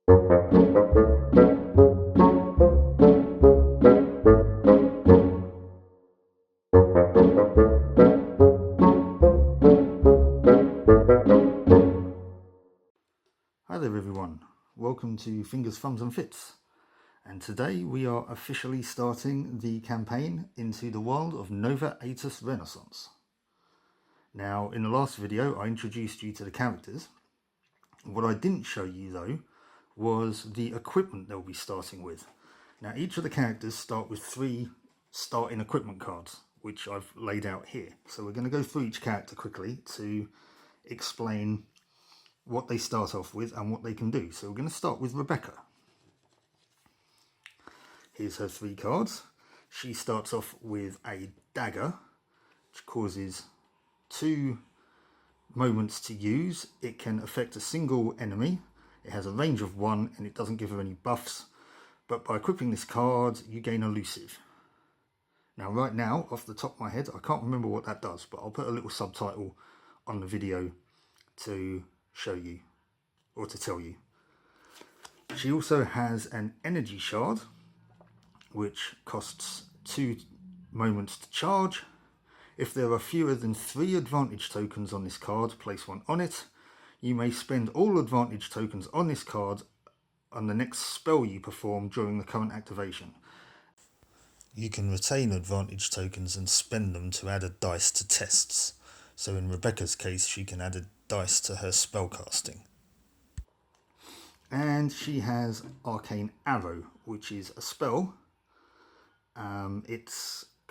Hi there everyone, welcome to Fingers, Thumbs and Fits, and today we are officially starting the campaign into the world of Nova AETAS Renaissance. Now in the last video I introduced you to the characters. What I didn't show you though was the equipment they'll be starting with. Now each of the characters start with 3 starting equipment cards, which I've laid out here. So we're going to go through each character quickly to explain what they start off with and what they can do. So we're going to start with Rebecca. Here's her 3 cards. She starts off with a dagger, which causes 2 moments to use. It can affect a single enemy. It has a range of 1 and it doesn't give her any buffs. But by equipping this card, you gain elusive. Now right now, off the top of my head, I can't remember what that does, but I'll put a little subtitle on the video to show you, or to tell you. She also has an energy shard, which costs 2 moments to charge. If there are fewer than 3 advantage tokens on this card, place 1 on it. You may spend all advantage tokens on this card on the next spell you perform during the current activation. You can retain advantage tokens and spend them to add a dice to tests. So in Rebecca's case, she can add a dice to her spellcasting. And she has Arcane Arrow, which is a spell. It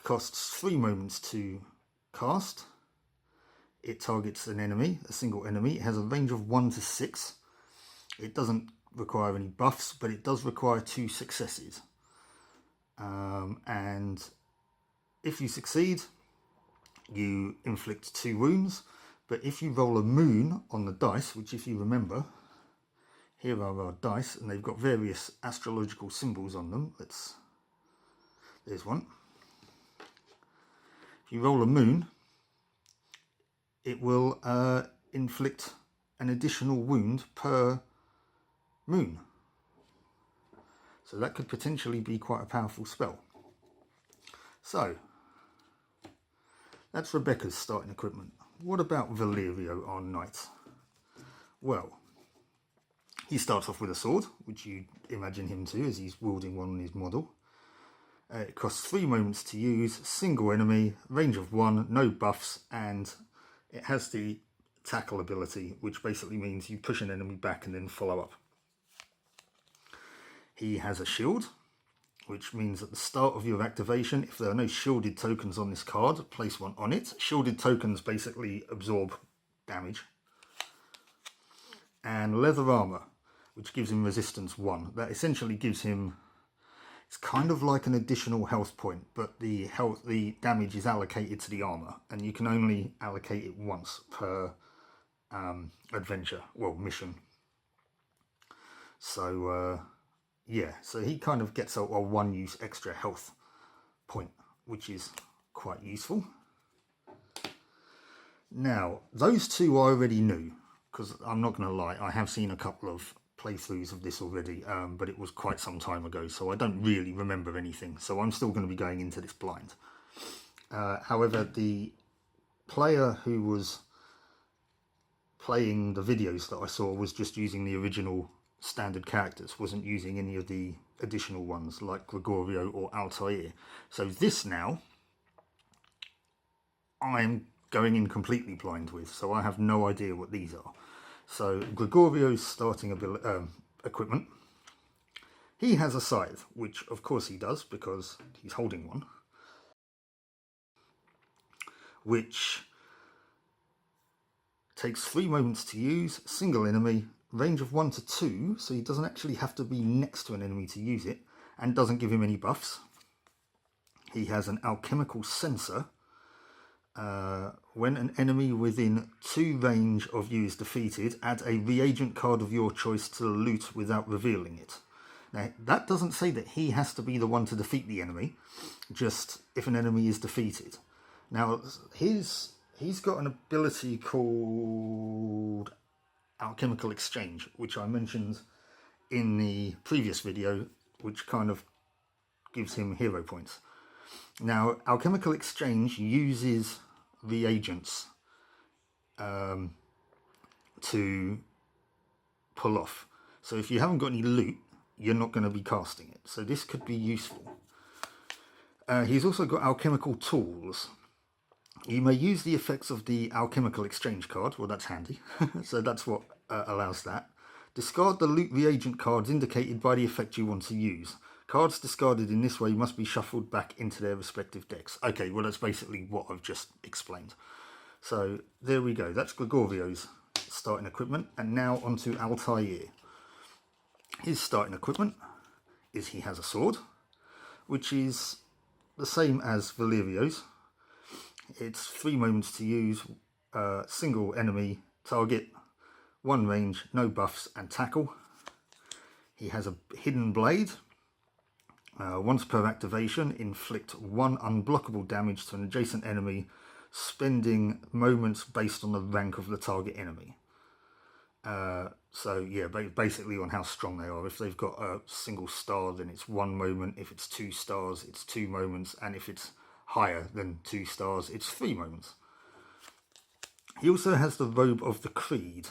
costs 3 moments to cast. It targets an enemy, a single enemy. It has a range of 1 to 6. It doesn't require any buffs, but it does require 2 successes. And if you succeed, you inflict 2 wounds. But if you roll a moon on the dice, which if you remember, here are our dice, and they've got various astrological symbols on them. There's one. If you roll a moon, it will inflict an additional wound per moon. So that could potentially be quite a powerful spell. So, that's Rebecca's starting equipment. What about Valerio, our knight? Well, he starts off with a sword, which you imagine him to, as he's wielding one on his model. It costs 3 moments to use, single enemy, range of 1, no buffs, and it has the tackle ability, which basically means you push an enemy back and then follow up. He has a shield, which means at the start of your activation, if there are no shielded tokens on this card, place 1 on it. Shielded tokens basically absorb damage. And leather armor, which gives him resistance 1. That essentially gives him, it's kind of like an additional health point, but the damage is allocated to the armor, and you can only allocate it once per adventure, well, mission. So yeah, so he kind of gets a 1-use extra health point, which is quite useful. Now, those 2 I already knew, because I'm not going to lie, I have seen a couple of playthroughs of this already, but it was quite some time ago, so I don't really remember anything, so I'm still going to be going into this blind. However, the player who was playing the videos that I saw was just using the original standard characters, wasn't using any of the additional ones like Gregorio or Altair. So this now I'm going in completely blind with, so I have no idea what these are. So Gregorio's starting equipment, he has a scythe, which of course he does because he's holding one, which takes 3 moments to use, single enemy, range of 1 to 2, so he doesn't actually have to be next to an enemy to use it, and doesn't give him any buffs. He has an alchemical sensor. When an enemy within 2 range of you is defeated, add a reagent card of your choice to the loot without revealing it. Now, that doesn't say that he has to be the one to defeat the enemy, just if an enemy is defeated. Now, he's got an ability called Alchemical Exchange, which I mentioned in the previous video, which kind of gives him hero points. Now, Alchemical Exchange uses reagents to pull off. So if you haven't got any loot, you're not going to be casting it. So this could be useful. He's also got alchemical tools. You may use the effects of the Alchemical Exchange card. Well, that's handy. So that's what allows that. Discard the loot reagent cards indicated by the effect you want to use. Cards discarded in this way must be shuffled back into their respective decks. Okay, well, that's basically what I've just explained. So there we go. That's Gregorio's starting equipment. And now onto Altair. His starting equipment is he has a sword, which is the same as Valerio's. It's 3 moments to use, single enemy, target, 1 range, no buffs, and tackle. He has a hidden blade. Once per activation, inflict 1 unblockable damage to an adjacent enemy, spending moments based on the rank of the target enemy. So yeah, basically on how strong they are. If they've got a single star, then it's 1 moment. If it's 2 stars, it's 2 moments. And if it's higher than 2 stars, it's 3 moments. He also has the Robe of the Creed.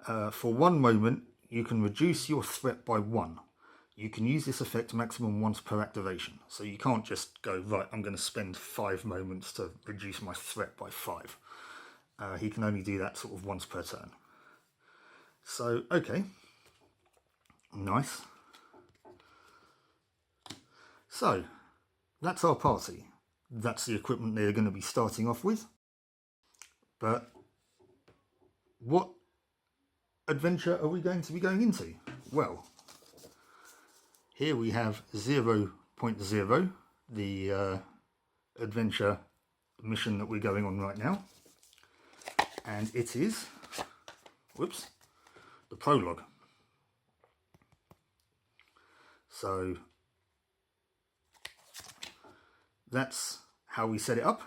For 1 moment, you can reduce your threat by 1. You can use this effect maximum once per activation. So you can't just go, right, I'm going to spend 5 moments to reduce my threat by 5. He can only do that sort of once per turn. So, okay. Nice. So, that's our party. That's the equipment they're going to be starting off with. But what adventure are we going to be going into? Well, here we have 0.0, the adventure mission that we're going on right now. And it is, whoops, the prologue. So that's how we set it up.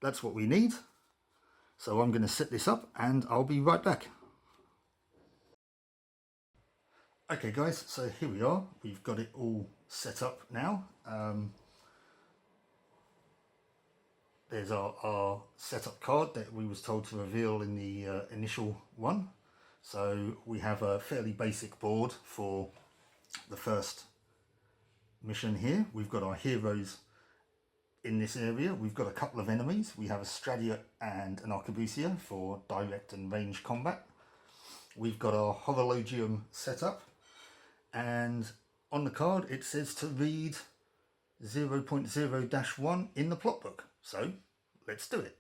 That's what we need. So I'm going to set this up and I'll be right back. Okay guys, so here we are. We've got it all set up now. There's our setup card that we was told to reveal in the initial one. So we have a fairly basic board for the first mission here. We've got our heroes in this area. We've got a couple of enemies. We have a Stradiot and an Arquebusier for direct and range combat. We've got our Horologium setup. And on the card it says to read 0.0-1 in the plot book. So let's do it.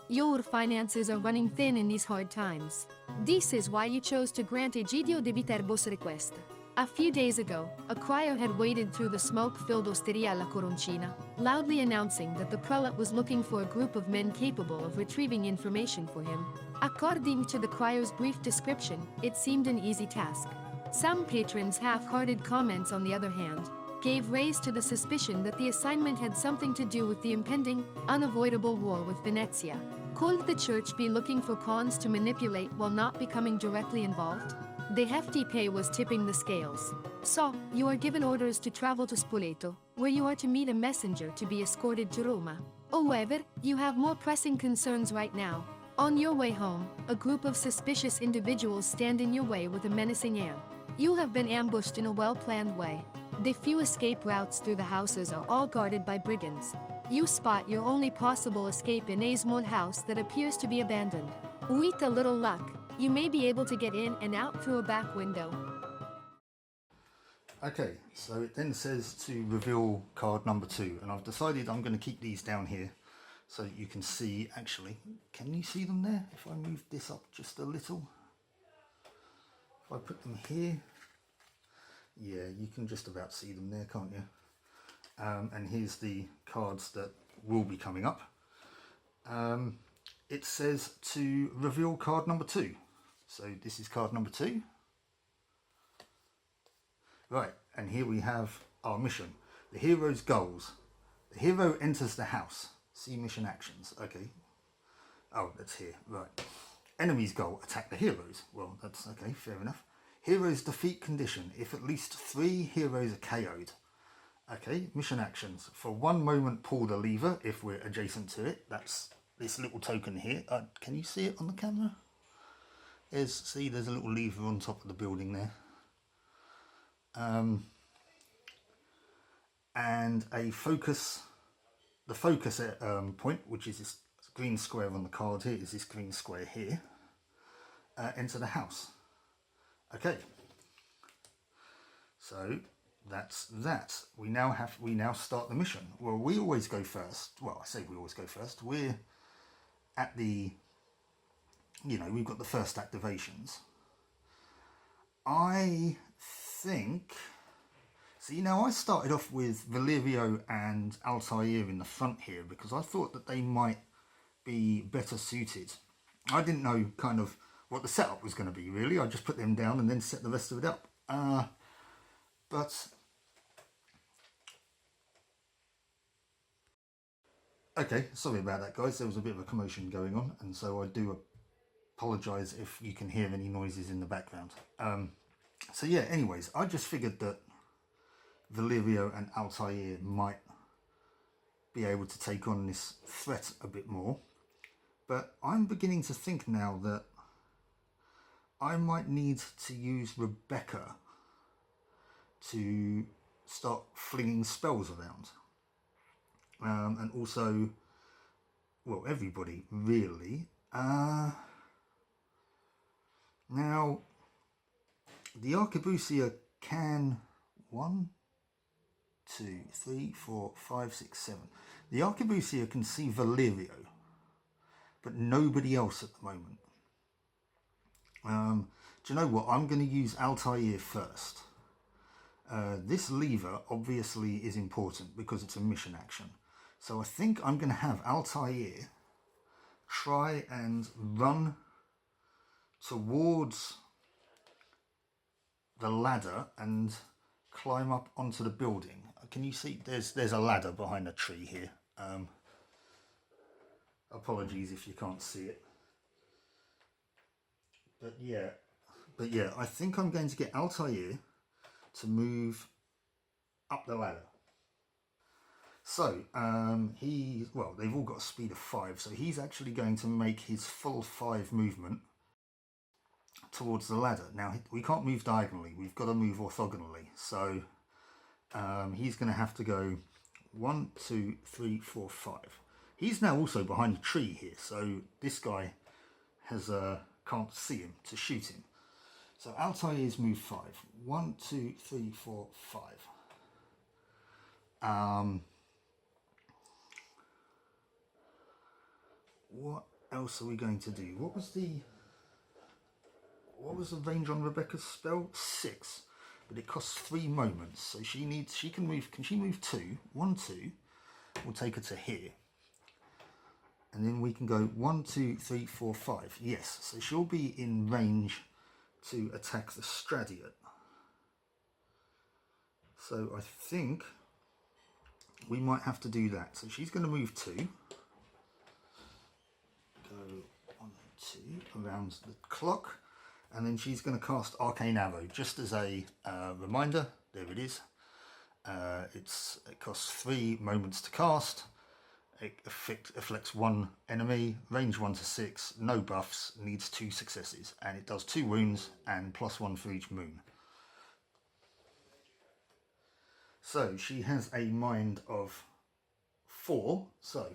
Your finances are running thin in these hard times. This is why you chose to grant Egidio de Viterbos' request. A few days ago, a crier had waded through the smoke-filled Osteria La Coroncina, loudly announcing that the prelate was looking for a group of men capable of retrieving information for him. According to the crier's brief description, it seemed an easy task. Some patrons' half-hearted comments, on the other hand, gave rise to the suspicion that the assignment had something to do with the impending, unavoidable war with Venezia. Could the church be looking for pawns to manipulate while not becoming directly involved? The hefty pay was tipping the scales. So, you are given orders to travel to Spoleto, where you are to meet a messenger to be escorted to Roma. However, you have more pressing concerns right now. On your way home, a group of suspicious individuals stand in your way with a menacing air. You have been ambushed in a well-planned way. The few escape routes through the houses are all guarded by brigands. You spot your only possible escape in a small house that appears to be abandoned. With a little luck, you may be able to get in and out through a back window. Okay, so it then says to reveal card number 2, and I've decided I'm going to keep these down here so that you can see. Actually, can you see them there? If I move this up just a little, if I put them here, yeah, you can just about see them there, can't you? And here's the cards that will be coming up. It says to reveal card number 2. So this is card number 2. Right, and here we have our mission. The hero's goals. The hero enters the house. See mission actions. Okay. Oh, that's here. Right. Enemy's goal, attack the heroes. Well, that's okay, fair enough. Heroes defeat condition if at least 3 heroes are KO'd. Okay, mission actions. For 1 moment, pull the lever if we're adjacent to it. That's this little token here. Can you see it on the camera? There's a little lever on top of the building there. And a focus, the focus point, which is this green square on the card here, is this green square here. Enter the house. Okay. So that's that. We now start the mission. Well, we always go first. Well, I say we always go first. We're at the, we've got the first activations. I think, see, now I started off with Valerio and Altair in the front here because I thought that they might be better suited. I didn't know kind of what the setup was going to be, really. I just put them down and then set the rest of it up. But okay, sorry about that, guys. There was a bit of a commotion going on, and so I do apologise if you can hear any noises in the background. So yeah, anyways, I just figured that Valerio and Altair might be able to take on this threat a bit more. But I'm beginning to think now that I might need to use Rebecca to start flinging spells around. And also, well, everybody, really. Now, the Arquebusier can 1, 2, 3, 4, 5, 6, 7. The Arquebusier can see Valerio, but nobody else at the moment. Do you know what? I'm going to use Altair first. This lever obviously is important because it's a mission action. So I think I'm going to have Altair try and run towards the ladder and climb up onto the building. Can you see? There's a ladder behind a tree here. Apologies if you can't see it. But yeah, I think I'm going to get Altair to move up the ladder. So they've all got a speed of 5, so he's actually going to make his full 5 movement towards the ladder. Now we can't move diagonally, we've got to move orthogonally. So he's going to have to go 1, 2, 3, 4, 5. He's now also behind a tree here, so this guy has can't see him to shoot him. So Altair's move 5. 1, 2, 3, 4, 5. What else are we going to do? What was the range on Rebecca's spell? 6, but it costs 3 moments. So she can move. Can she move 2? 1, 2. We'll take her to here. And then we can go 1, 2, 3, 4, 5. Yes, so she'll be in range to attack the Stradiot. So I think we might have to do that. So she's going to move 2. Go 1, 2 around the clock. And then she's going to cast Arcane Arrow. Just as a reminder, there it is. It costs 3 moments to cast. It afflicts 1 enemy, range 1 to 6, no buffs, needs 2 successes, and it does 2 wounds and +1 for each moon. So she has a mind of 4. So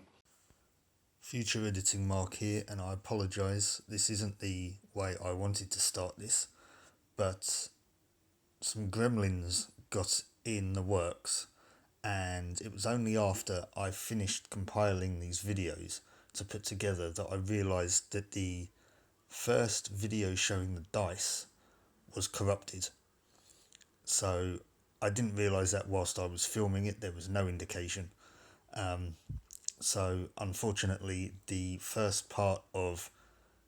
future editing mark here, and I apologise, this isn't the way I wanted to start this, but some gremlins got in the works. And it was only after I finished compiling these videos to put together that I realised that the first video showing the dice was corrupted. So I didn't realise that whilst I was filming it. There was no indication. So unfortunately, the first part of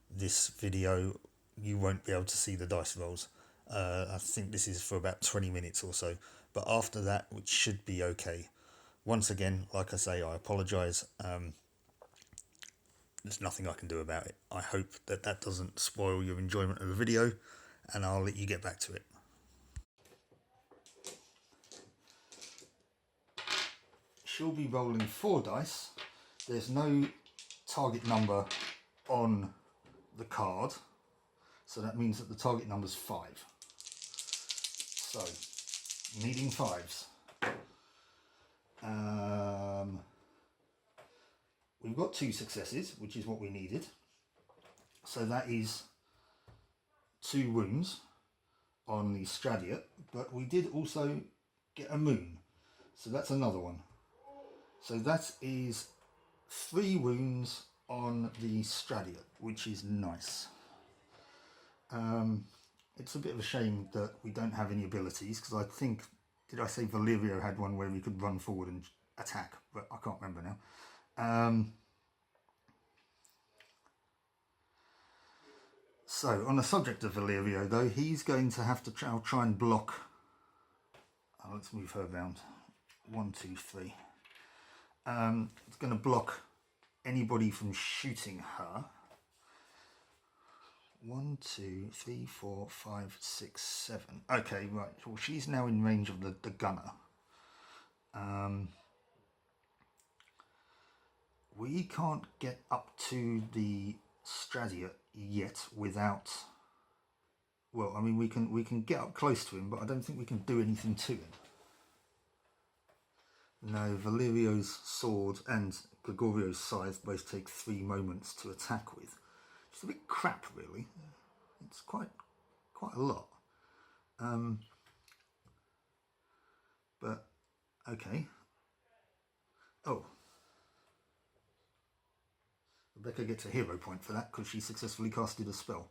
this video, you won't be able to see the dice rolls. I think this is for about 20 minutes or so. But after that, it should be okay. Once again, like I say, I apologise. There's nothing I can do about it. I hope that that doesn't spoil your enjoyment of the video, and I'll let you get back to it. She'll be rolling 4 dice. There's no target number on the card, so that means that the target number's 5. So, needing 5s. We've got 2 successes, which is what we needed. So that is 2 wounds on the Stradiot, but we did also get a moon. So that's another one. So that is 3 wounds on the Stradiot, which is nice. It's a bit of a shame that we don't have any abilities, because I think, did I say Valerio had one where we could run forward and attack? But I can't remember now. So, on the subject of Valerio, though, he's going to have to try and block. Oh, let's move her around. 1, 2, 3. It's going to block anybody from shooting her. 1, 2, 3, 4, 5, 6, 7. Okay, right. Well, she's now in range of the gunner. We can't get up to the Stradiot yet without. Well, I mean, we can get up close to him, but I don't think we can do anything to him. No, Valerio's sword and Gregorio's scythe both take 3 moments to attack with. It's a bit crap, really. It's quite a lot. But okay. Oh, Rebecca gets a hero point for that because she successfully casted a spell.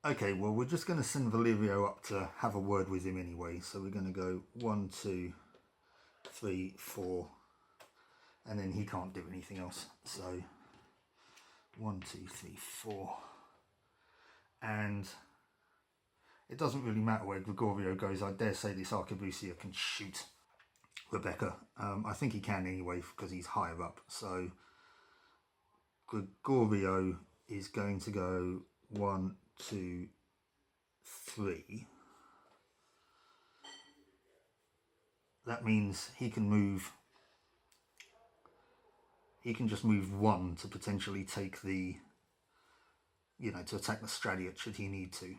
Okay, well, we're just going to send Valerio up to have a word with him anyway. So we're going to go 1, 2, 3, 4, and then he can't do anything else. So 1, 2, 3, 4, and it doesn't really matter where Gregorio goes. I dare say this Arquebusier can shoot Rebecca. I think he can anyway because he's higher up. So Gregorio is going to go 1, 2, 3. That means he can move. He can just move 1 to potentially take the, to attack the Stradiot should he need to.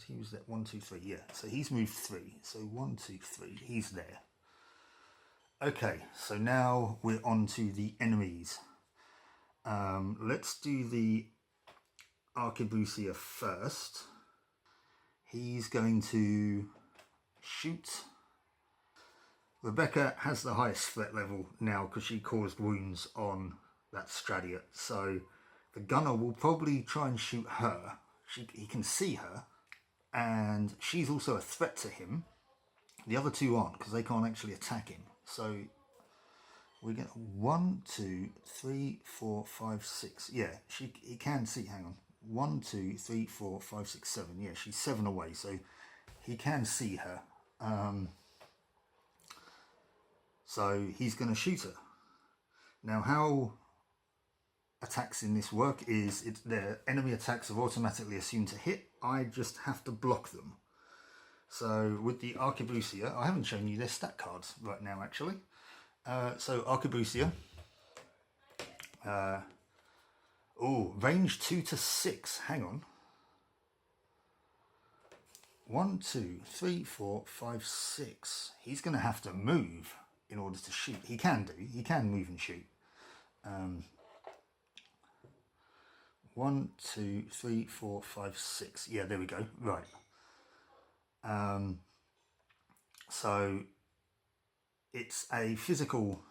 He was at 1, 2, 3. Yeah, so he's moved 3. So 1, 2, 3. He's there. Okay, so now we're on to the enemies. Let's do the Arquebusier first. He's going to shoot. Rebecca has the highest threat level now because she caused wounds on that Stradiot. So the gunner will probably try and shoot her. He can see her, and she's also a threat to him. The other 2 aren't because they can't actually attack him. So we get 1, 2, 3, 4, 5, 6. Yeah, he can see. Hang on. 1, 2, 3, 4, 5, 6, 7. Yeah, she's 7 away, so he can see her. So he's going to shoot her. Now, how attacks in this work is their enemy attacks are automatically assumed to hit. I just have to block them. So with the Arquebusier, I haven't shown you their stat cards right now, actually. So Arquebusier. Range 2 to 6. Hang on. 1, 2, 3, 4, 5, 6. He's going to have to move in order to shoot. He can move and shoot. 1, 2, 3, 4, 5, 6. Yeah, there we go. Right. So it's a physical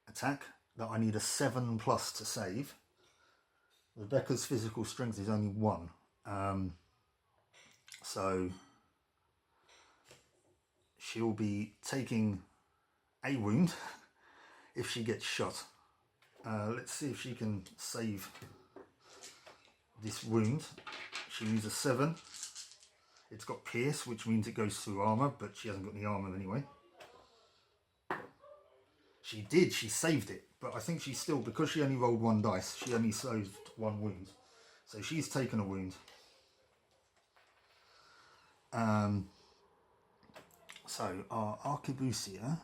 attack that I need a 7+ to save. Rebecca's physical strength is only 1. So she'll be taking a wound if she gets shot. Let's see if she can save this wound. She needs a 7. It's got pierce, which means it goes through armor, but she hasn't got any armor anyway. She did, she saved it, but I think she's still, because she only rolled 1 dice, she only saved 1 wound. So she's taken a wound. So our Arquebusier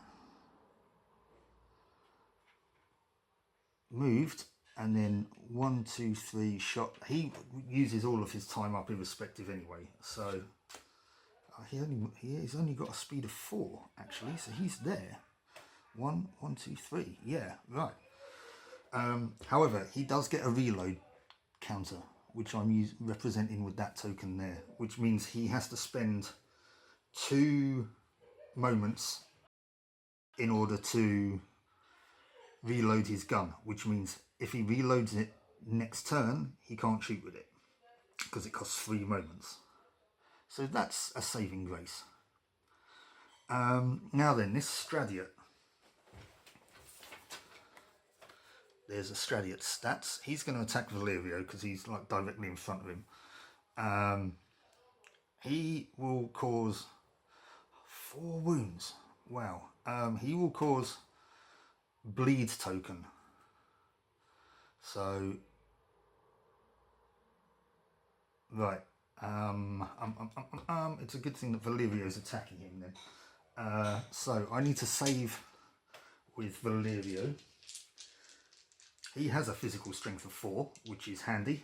moved, and then 1, 2, 3 shot. He uses all of his time up irrespective anyway. So he's only got a speed of 4 actually. So he's there. 1, 1, 2, 3. Yeah, right. However, he does get a reload counter, which I'm representing with that token there, which means he has to spend 2 moments in order to reload his gun, which means if he reloads it next turn, he can't shoot with it because it costs 3 moments. So that's a saving grace. Now then, this Stradiot. There's a Stradiot stats. He's going to attack Valerio because he's like directly in front of him. He will cause 4 wounds. Wow. He will cause bleed token. So right. It's a good thing that Valerio's attacking him then. So I need to save with Valerio. He has a physical strength of 4, which is handy.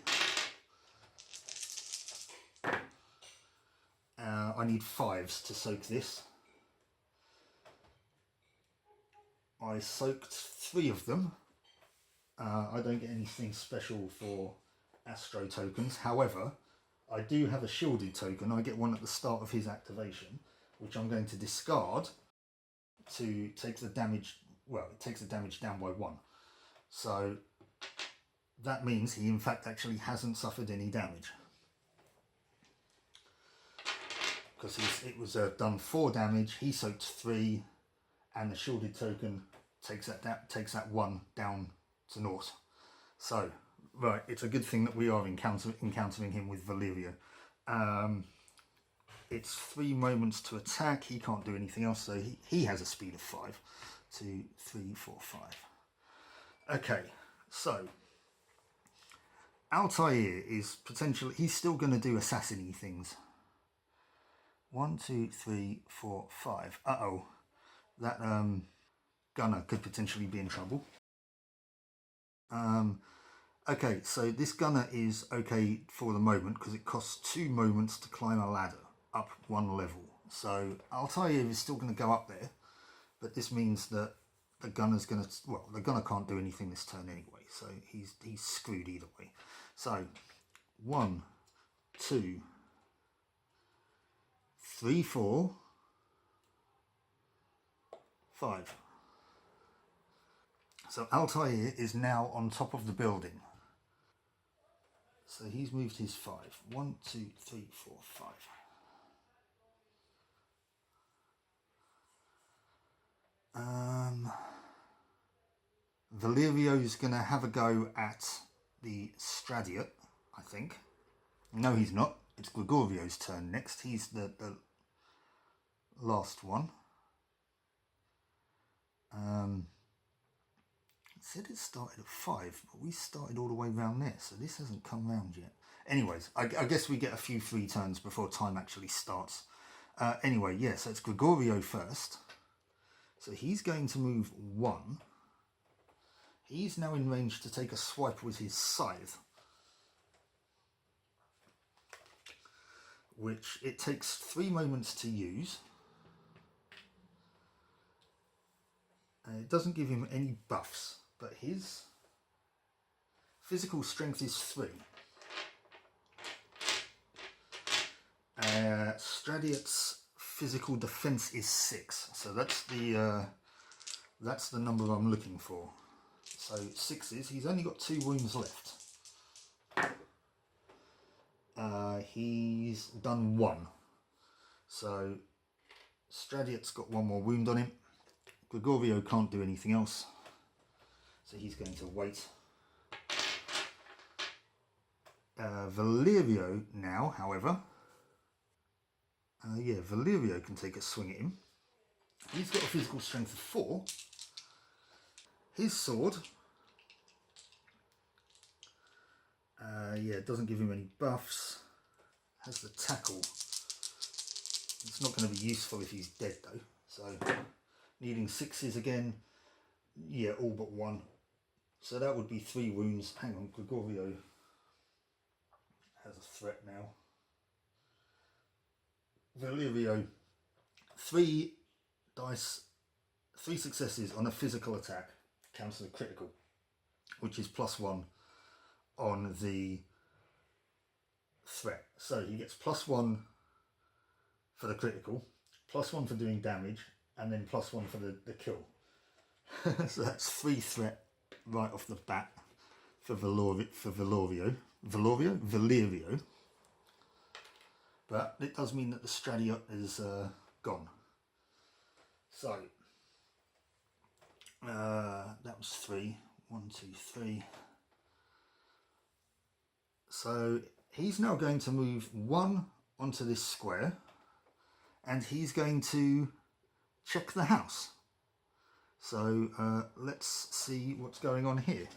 I need 5s to soak this. I soaked 3 of them. I don't get anything special for Astro tokens. However, I do have a shielded token. I get one at the start of his activation, which I'm going to discard to take the damage. Well, it takes the damage down by 1. So that means he in fact actually hasn't suffered any damage. Because it was done 4 damage, he soaked 3, and the shielded token takes that 1 down to 0. So, right, it's a good thing that we are encountering him with Valerio. It's 3 moments to attack, he can't do anything else, so he has a speed of 5. 2, 3, 4, 5. Okay, so Altair is potentially, he's still going to do assassin-y things. 1, 2, 3, 4, 5. Uh-oh. That gunner could potentially be in trouble. Okay, so this gunner is okay for the moment because it costs 2 moments to climb a ladder up 1 level. So Altair is still going to go up there, but this means that the gunner's going to, well, the gunner can't do anything this turn anyway, so he's screwed either way. So 1, 2, 3, 4, 5. So Altair is now on top of the building. So he's moved his 5. 1, 2, 3, 4, 5. Valerio's going to have a go at the Stradiot, I think. No, he's not. It's Gregorio's turn next. He's the last one. It said it started at 5, but we started all the way around there, so this hasn't come round yet. Anyways, I guess we get a few free turns before time actually starts. Anyway, yeah, so it's Gregorio first. So he's going to move 1. He's now in range to take a swipe with his scythe, which it takes 3 moments to use. It doesn't give him any buffs, but his physical strength is 3. Stradiot's physical defense is 6, so that's the number I'm looking for. So 6s. He's only got 2 wounds left. He's done 1, so Stradiot's got 1 more wound on him. Gregorio can't do anything else, so he's going to wait. Valerio now, however, Yeah, Valerio can take a swing at him. He's got a physical strength of 4. His sword, yeah, doesn't give him any buffs. Has the tackle. It's not going to be useful if he's dead though. So needing 6s again. Yeah, all but 1. So that would be 3 wounds. Hang on, Gregorio has a threat now. Valerio, 3 dice, 3 successes on a physical attack counts as a critical, which is +1 on the threat. So he gets +1 for the critical, +1 for doing damage, and then +1 for the kill. So that's 3 threat right off the bat for Valerio. But it does mean that the Stradiot is gone. So that was 3. 1, 2, 3. So he's now going to move 1 onto this square, and he's going to check the house. So let's see what's going on here.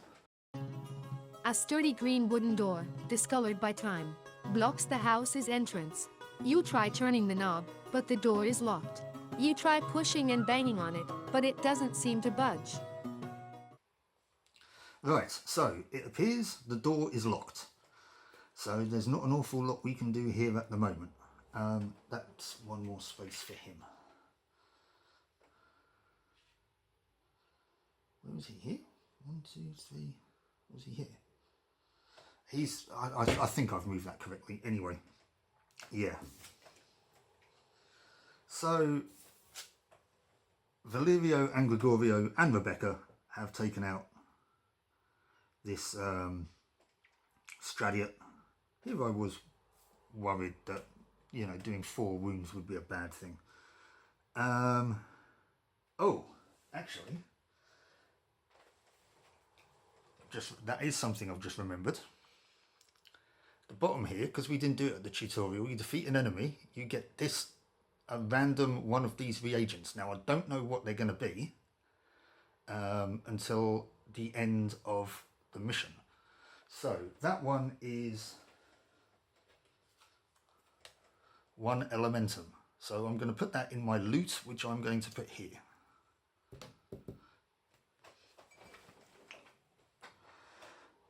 A sturdy green wooden door, discolored by time, blocks the house's entrance. You try turning the knob, but the door is locked. You try pushing and banging on it, but it doesn't seem to budge. Right, so it appears the door is locked. So there's not an awful lot we can do here at the moment. That's 1 more space for him. Where was he here? 1, 2, 3. Was he here? He's. I think I've moved that correctly. Anyway, yeah. So Valerio and Gregorio and Rebecca have taken out this Stradiot. Here I was worried that, you know, doing 4 wounds would be a bad thing. Oh, actually, that is something I've just remembered. The bottom here, because we didn't do it at the tutorial, you defeat an enemy, you get a random one of these reagents. Now I don't know what they're going to be until the end of the mission. So that one is 1 elementum. So I'm going to put that in my loot, which I'm going to put here.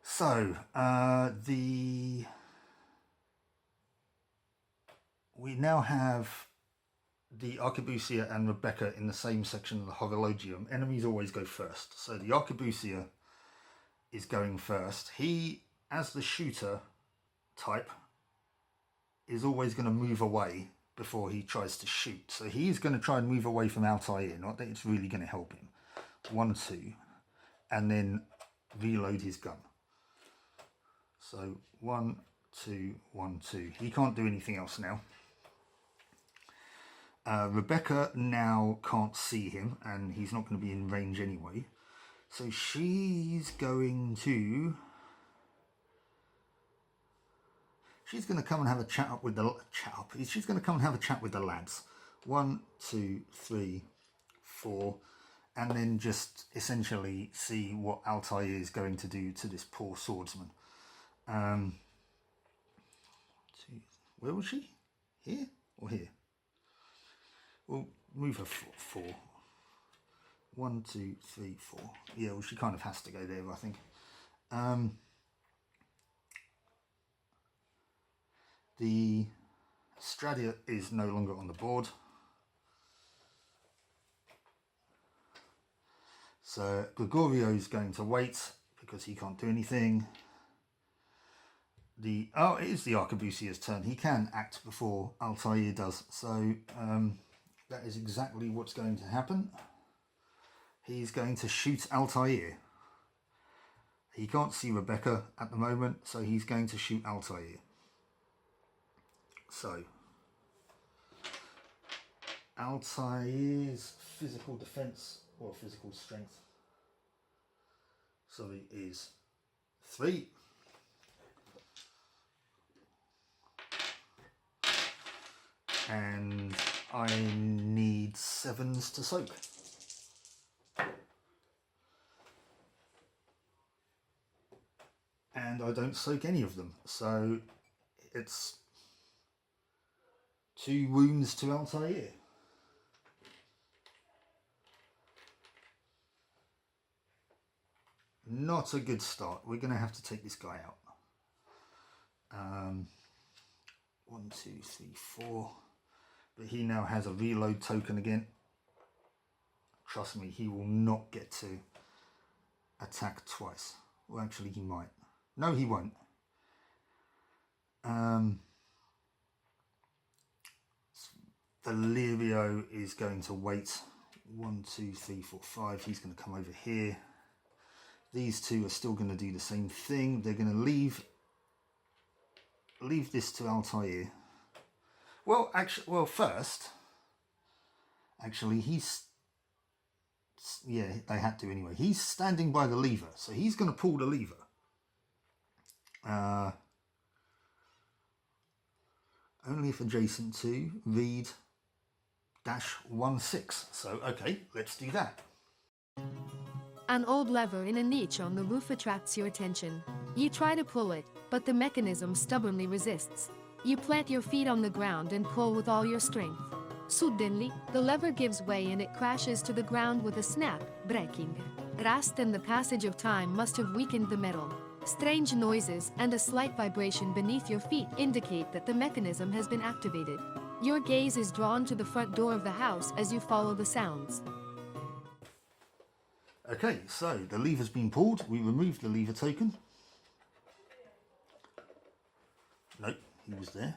So we now have the Arquebusier and Rebecca in the same section of the Horologium. Enemies always go first. So the Arquebusier is going first. He, as the shooter type, is always going to move away before he tries to shoot. So he's going to try and move away from Altair. Not that it's really going to help him. 1, 2. And then reload his gun. So 1, 2, 1, 2. He can't do anything else now. Rebecca now can't see him, and he's not going to be in range anyway. So she's going to come and have a chat up with the She's going to come and have a chat with the lads. 1, 2, 3, 4, and then just essentially see what Altair is going to do to this poor swordsman. Where was she? Here or here? We'll move her 4. 1, 2, 3, 4. Yeah, well, she kind of has to go there, I think. The Stradiot is no longer on the board. So Gregorio is going to wait because he can't do anything. It is the Arquebusier's turn. He can act before Altair does. So that is exactly what's going to happen. He's going to shoot Altair. He can't see Rebecca at the moment, so he's going to shoot Altair. So Altair's physical defense or physical strength, sorry, is 3. And I need 7s to soak. And I don't soak any of them, so it's 2 wounds to Altair. Not a good start. We're going to have to take this guy out. 1, 2, 3, 4. But he now has a reload token again. Trust me, he will not get to attack twice. Well, actually, he might. No, he won't. Valerio is going to wait. 1, 2, 3, 4, 5. He's going to come over here. These 2 are still going to do the same thing. They're going to leave this to Altair. Well, first, he's, yeah, they had to anyway. He's standing by the lever, so he's going to pull the lever. Only if adjacent to read -16. So, okay, let's do that. An old lever in a niche on the roof attracts your attention. You try to pull it, but the mechanism stubbornly resists. You plant your feet on the ground and pull with all your strength. Suddenly, the lever gives way and it crashes to the ground with a snap, breaking. Rust and the passage of time must have weakened the metal. Strange noises and a slight vibration beneath your feet indicate that the mechanism has been activated. Your gaze is drawn to the front door of the house as you follow the sounds. Okay, so the lever's been pulled. We removed the lever token. Nope, he was there.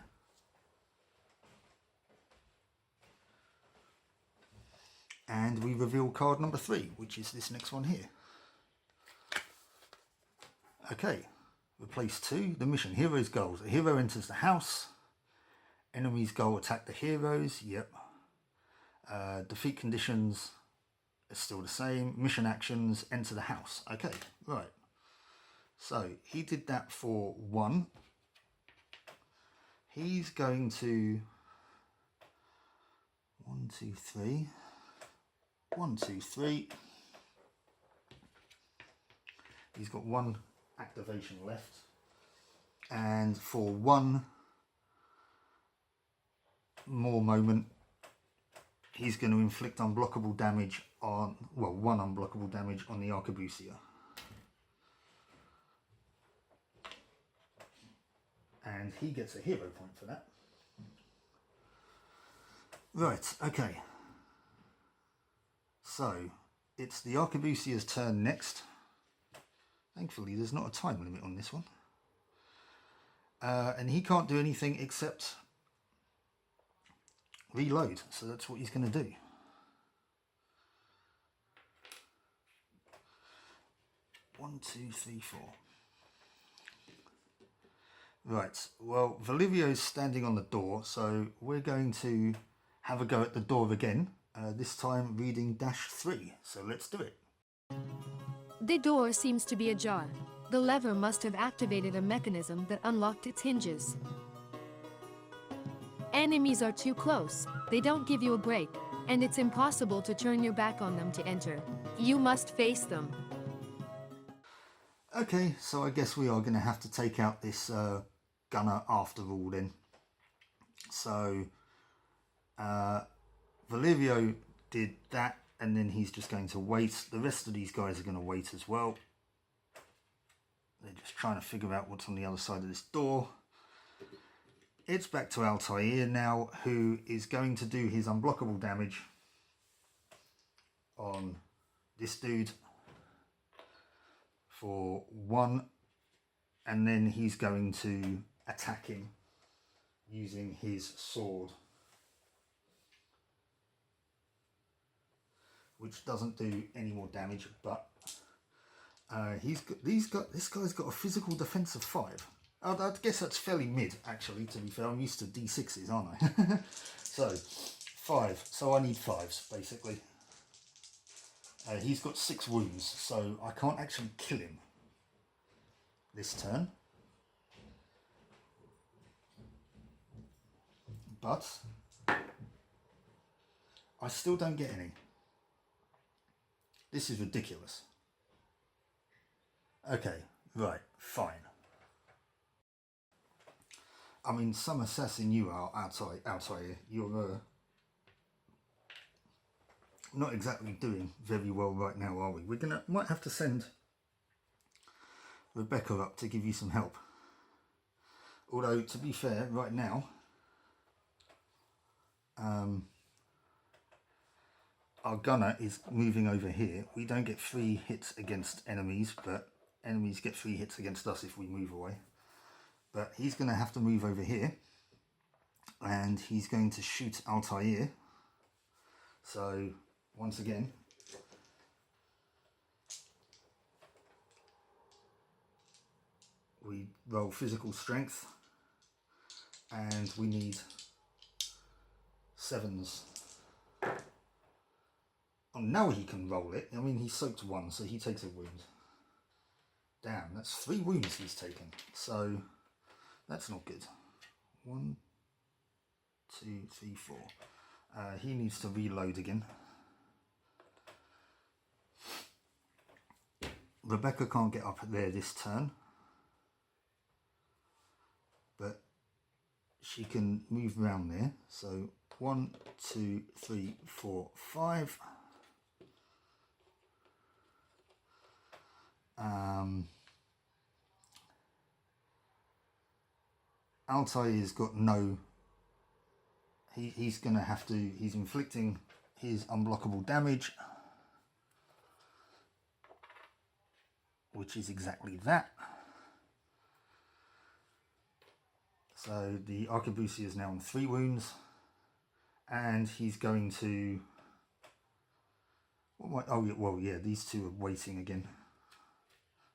And we reveal card number 3, which is this next one here. Okay, replace 2. The mission, hero's goals. A hero enters the house. Enemy's goal, attack the heroes. Yep. Defeat conditions are still the same. Mission actions, enter the house. Okay, right. So he did that for 1. He's going to 1, 2, 3. 1, 2, 3. He's got 1 activation left, and for 1 more moment he's going to inflict unblockable damage on, well, 1 unblockable damage on the Arquebusier. And he gets a hero point for that. Right, okay. So, it's the Arquebusier's turn next. Thankfully, there's not a time limit on this one. And he can't do anything except reload. So that's what he's going to do. One, 2, 3, 4. Right, well, Valivio's standing on the door, so we're going to have a go at the door again. This time reading -3. So let's do it. The door seems to be ajar. The lever must have activated a mechanism that unlocked its hinges. Enemies are too close, they don't give you a break, and it's impossible to turn your back on them to enter. You must face them. Okay, so I guess we are going to have to take out this gunner after all then. So, Valivio did that, and then he's just going to wait. The rest of these guys are going to wait as well. They're just trying to figure out what's on the other side of this door. It's back to Altair now, who is going to do his unblockable damage on this dude for 1, and then he's going to attack him using his sword, which doesn't do any more damage, but this guy's got a physical defense of 5. I guess that's fairly mid, actually, to be fair. I'm used to D6s, aren't I? So 5, so I need 5s basically. He's got 6 wounds, so I can't actually kill him this turn, but I still don't get any. This is ridiculous. Okay, right, fine. I mean, some assassin you are outside here. You're not exactly doing very well right now, are we? Might have to send Rebecca up to give you some help. Although, to be fair, right now, our gunner is moving over here. We don't get 3 hits against enemies, but enemies get 3 hits against us if we move away. But he's going to have to move over here, and he's going to shoot Altair. So, once again, we roll physical strength, and we need 7s. Oh, now he can roll it. I mean, he soaked 1, so he takes a wound. Damn, that's 3 wounds he's taken. So, that's not good. 1, 2, 3, 4. He needs to reload again. Rebecca can't get up there this turn, but she can move around there. So 1, 2, 3, 4, 5. Altair's got no. He's going to have to. He's inflicting his unblockable damage, which is exactly that. So the Arquebusier is now on 3 wounds, and he's going to. These 2 are waiting again. I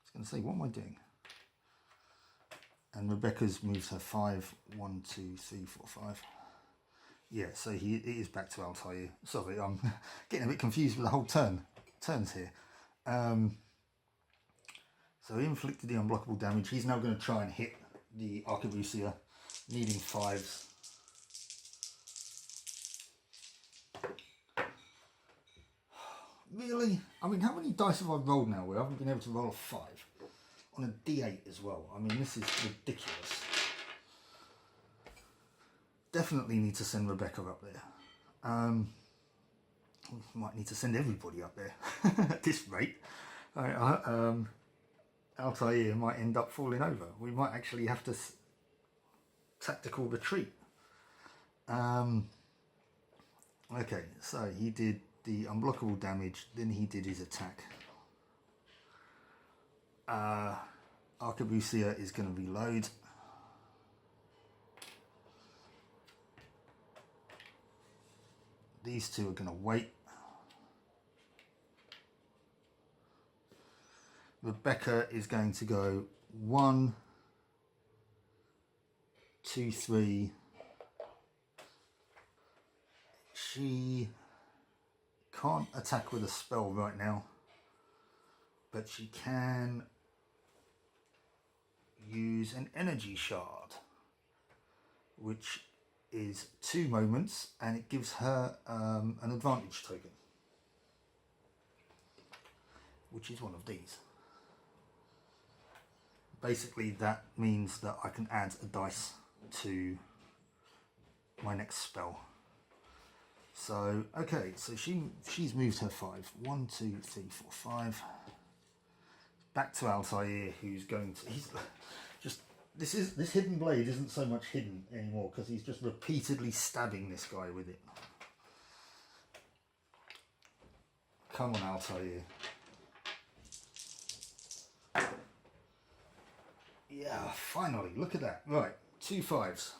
was going to say, what am I doing? And Rebecca's moved her 5. 1, 2, 3, 4, 5. Yeah, so it is back to Altair. Sorry, I'm getting a bit confused with the whole turns here. So he inflicted the unblockable damage. He's now going to try and hit the Arquebusier, needing 5s. Really? I mean, how many dice have I rolled now where I haven't been able to roll a 5? On a D8 as well. I mean, this is ridiculous. Definitely need to send Rebecca up there. Might need to send everybody up there at this rate. Altair might end up falling over. We might actually have to tactical retreat. Okay, so he did the unblockable damage, then he did his attack. Arquebusier is going to reload. These 2 are going to wait. Rebecca is going to go 1, 2, 3. She can't attack with a spell right now, but she can use an energy shard, which is 2 moments, and it gives her an advantage token, which is one of these. Basically, that means that I can add a dice to my next spell. So, okay, so she's moved her 5. 1, 2, 3, 4, 5. Back to Altair, who's going to. He's just. This hidden blade isn't so much hidden anymore because he's just repeatedly stabbing this guy with it. Come on, Altair. Yeah, finally, look at that. Right, 2 5s.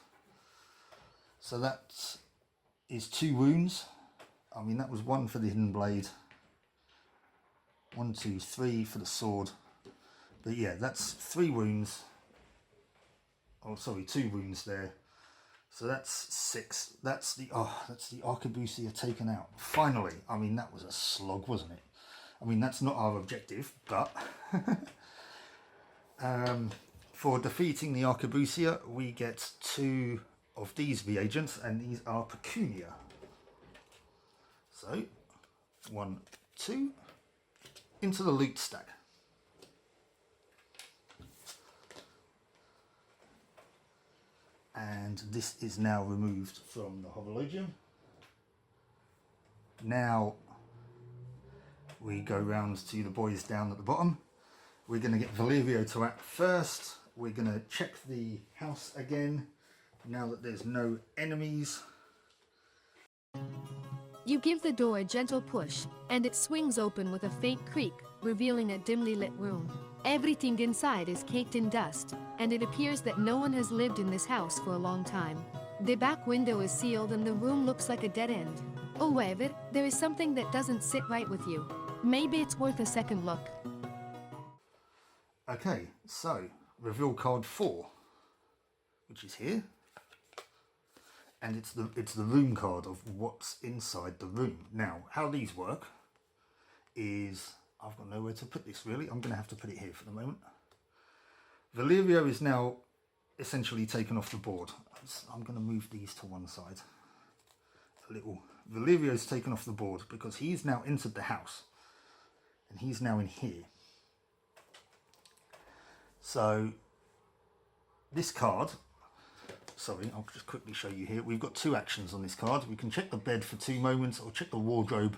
So that is 2 wounds. I mean, that was 1 for the hidden blade. 1, 2, 3 for the sword. But yeah, that's 3 wounds. Oh, sorry, 2 wounds there. So that's 6. That's the Arquebusier taken out. Finally. I mean, that was a slog, wasn't it? I mean, that's not our objective, but for defeating the Arquebusier, we get 2 of these reagents, and these are pecunia. So 1, 2 into the loot stack. And this is now removed from the Homologium. Now we go round to the boys down at the bottom. We're going to get Valerio to act first. We're going to check the house again now that there's no enemies. You give the door a gentle push, and it swings open with a faint creak, revealing a dimly lit room. Everything inside is caked in dust, and it appears that no one has lived in this house for a long time. The back window is sealed and the room looks like a dead end. However, there is something that doesn't sit right with you. Maybe it's worth a second look. Okay, so reveal card 4, which is here. And it's the room card of what's inside the room. Now, how these work is, I've got nowhere to put this really. I'm going to have to put it here for the moment. Valerio is now essentially taken off the board. I'm going to move these to one side a little. Valerio's taken off the board because he's now entered the house and he's now in here. So this card, sorry, I'll just quickly show you here. We've got 2 actions on this card. We can check the bed for 2 moments or check the wardrobe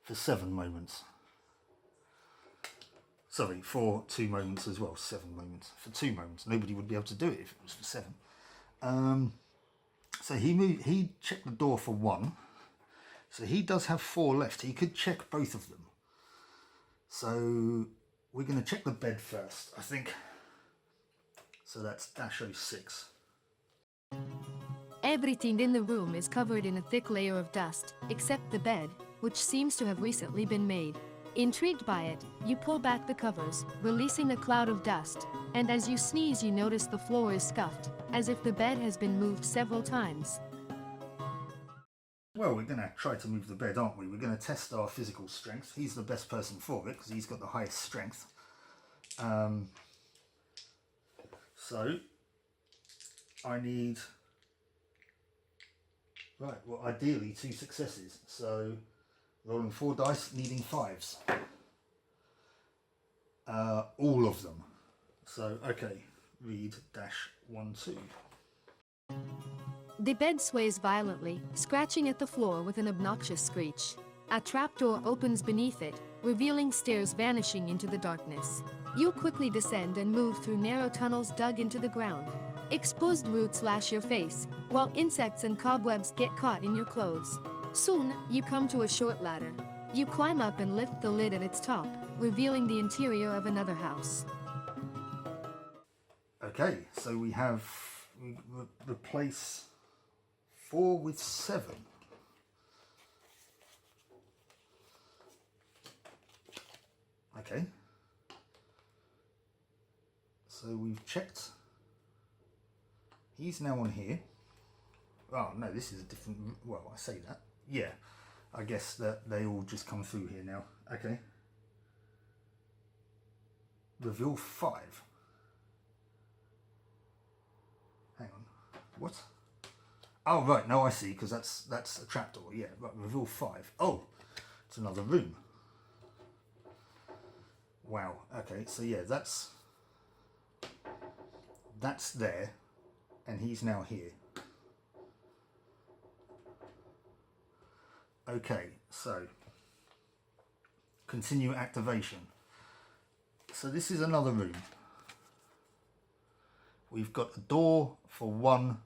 for 7 moments. Sorry, for 2 moments as well. 7 moments. For 2 moments. Nobody would be able to do it if it was for 7. So he checked the door for 1. So he does have 4 left. He could check both of them. So we're going to check the bed first, I think. So that's -06. Everything in the room is covered in a thick layer of dust, except the bed, which seems to have recently been made. Intrigued by it, you pull back the covers, releasing a cloud of dust, and as you sneeze you notice the floor is scuffed, as if the bed has been moved several times. Well, we're going to try to move the bed, aren't we? We're going to test our physical strength. He's the best person for it because he's got the highest strength. So I need, right, well ideally 2 successes. So rolling 4 dice, needing 5s. All of them. So, okay, read -12. The bed sways violently, scratching at the floor with an obnoxious screech. A trapdoor opens beneath it, revealing stairs vanishing into the darkness. You quickly descend and move through narrow tunnels dug into the ground. Exposed roots lash your face, while insects and cobwebs get caught in your clothes. Soon, you come to a short ladder. You climb up and lift the lid at its top, revealing the interior of another house. Okay, so we replace 4 with 7. Okay. So we've checked. He's now on here. Oh no, this is a different, well, I say that. Yeah, I guess that they all just come through here now. Okay. Reveal 5. Hang on. What? Oh right, no, I see, because that's a trapdoor. Yeah, right. Reveal 5. Oh, it's another room. Wow. Okay, so yeah, that's there, and he's now here. Okay, so continue activation. So this is another room. We've got a door for 1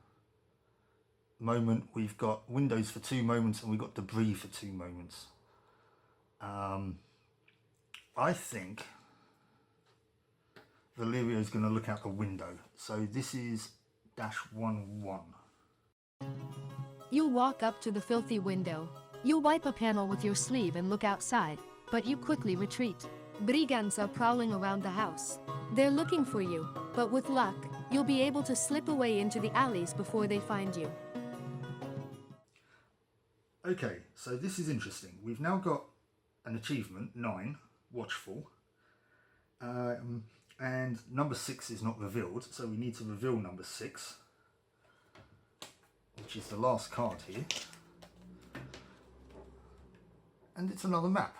moment, we've got windows for 2 moments, and we've got debris for 2 moments. I think Valerio's going to look out the window. So this is -11. You walk up to the filthy window. You wipe a panel with your sleeve and look outside, but you quickly retreat. Brigands are prowling around the house. They're looking for you, but with luck, you'll be able to slip away into the alleys before they find you. Okay, so this is interesting. We've now got an achievement, 9, watchful. And number 6 is not revealed, so we need to reveal number 6, which is the last card here. And it's another map.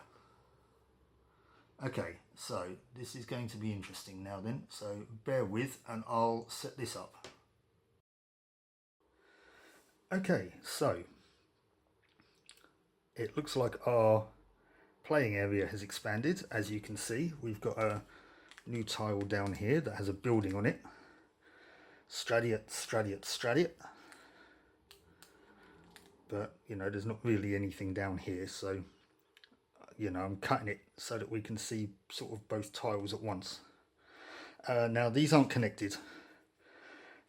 Okay, so this is going to be interesting now then, so bear with and I'll set this up. Okay, so it looks like our playing area has expanded. As you can see, we've got a new tile down here that has a building on it. Stradiot, Stradiot, Stradiot. But, you know, there's not really anything down here, so, you know, I'm cutting it so that we can see sort of both tiles at once. Now, these aren't connected.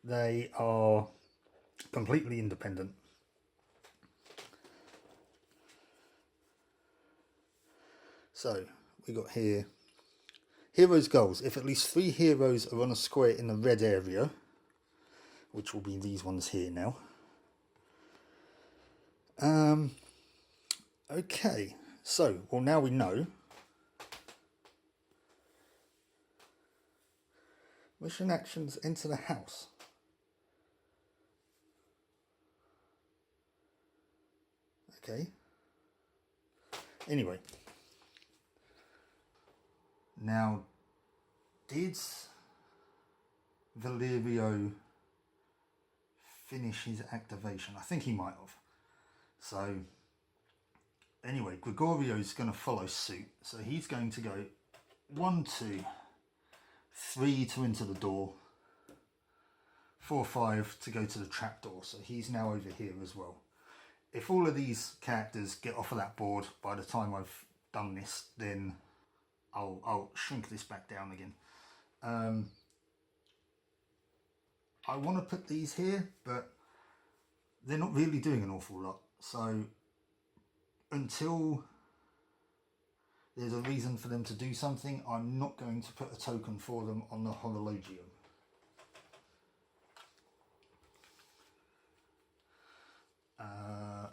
They are completely independent. So, we got here, heroes' goals. If at least 3 heroes are on a square in the red area, which will be these ones here now. Okay, so, well, now we know. Mission actions, enter the house. Okay. Anyway. Now, did Valerio finish his activation? I think he might have. So, anyway, Gregorio's going to follow suit. So he's going to go 1, 2, 3 to enter the door, 4, 5 to go to the trapdoor. So he's now over here as well. If all of these characters get off of that board by the time I've done this, then I'll shrink this back down again. I want to put these here, but they're not really doing an awful lot. So until there's a reason for them to do something, I'm not going to put a token for them on the Horologium.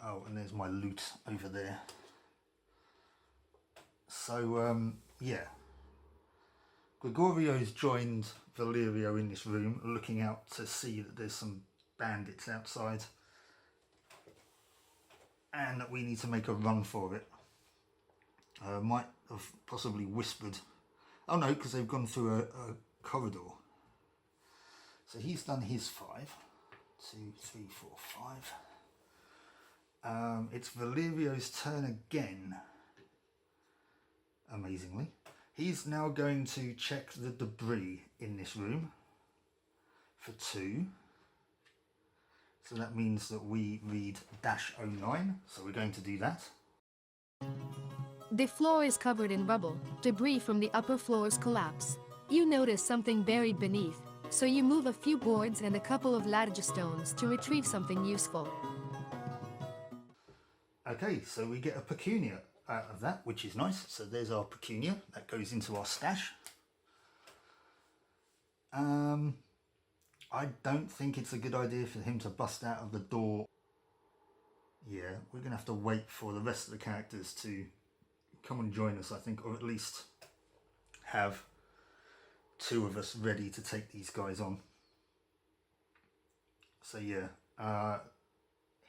Oh, and there's my loot over there. So, yeah. Gregorio's joined Valerio in this room, looking out to see that there's some bandits outside. And that we need to make a run for it. Might have possibly whispered. Oh no, because they've gone through a corridor. So he's done his 5. 2, 3, 4, 5. It's Valerio's turn again. Amazingly. He's now going to check the debris in this room for 2. So that means that we read -09. So we're going to do that. The floor is covered in rubble. Debris from the upper floors collapse. You notice something buried beneath, so you move a few boards and a couple of large stones to retrieve something useful. Okay, so we get a pecunia out of that, which is nice. So there's our pecunia. That goes into our stash. I don't think it's a good idea for him to bust out of the door. Yeah, we're going to have to wait for the rest of the characters to come and join us, I think, or at least have 2 of us ready to take these guys on. So yeah,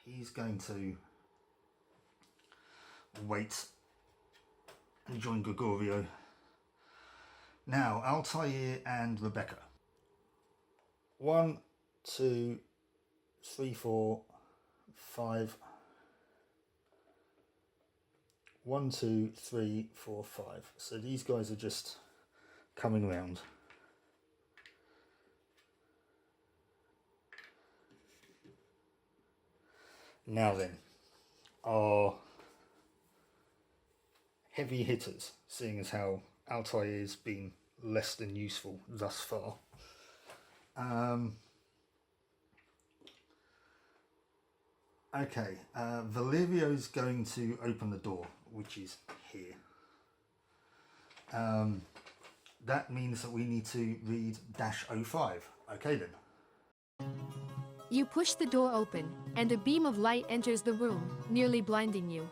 he's going to wait and join Gregorio. Now, Altair and Rebecca. 1, 2, 3, 4, 5. 1, 2, 3, 4, 5. So these guys are just coming round. Now then, our heavy hitters, seeing as how Altair's been less than useful thus far. Okay, Valerio's going to open the door, which is here. That means that we need to read -05. Okay then. You push the door open, and a beam of light enters the room, nearly blinding you.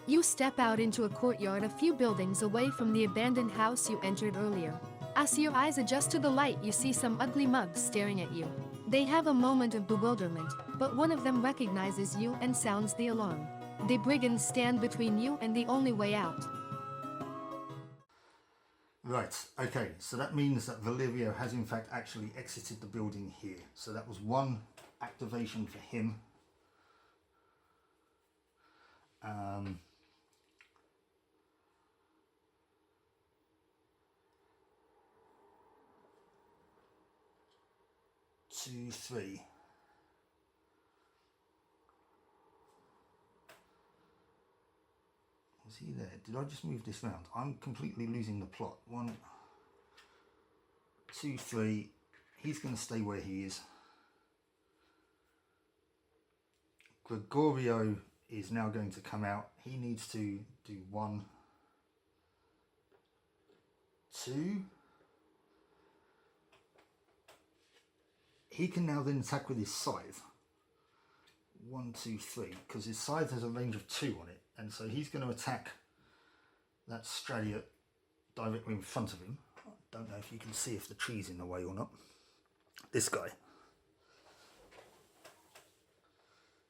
You step out into a courtyard a few buildings away from the abandoned house you entered earlier. As your eyes adjust to the light, you see some ugly mugs staring at you. They have a moment of bewilderment, but one of them recognizes you and sounds the alarm. The brigands stand between you and the only way out. Right, okay, so that means that Valerio has in fact actually exited the building here. So that was one activation for him. 2, 3. Was he there? Did I just move this round? I'm completely losing the plot. 1, 2, 3. He's going to stay where he is. Gregorio is now going to come out. He needs to do 1, 2. He can now then attack with his scythe. 1, 2, 3, because his scythe has a range of 2 on it, and so he's going to attack that Stradiot directly in front of him. I don't know if you can see if the tree's in the way or not. This guy.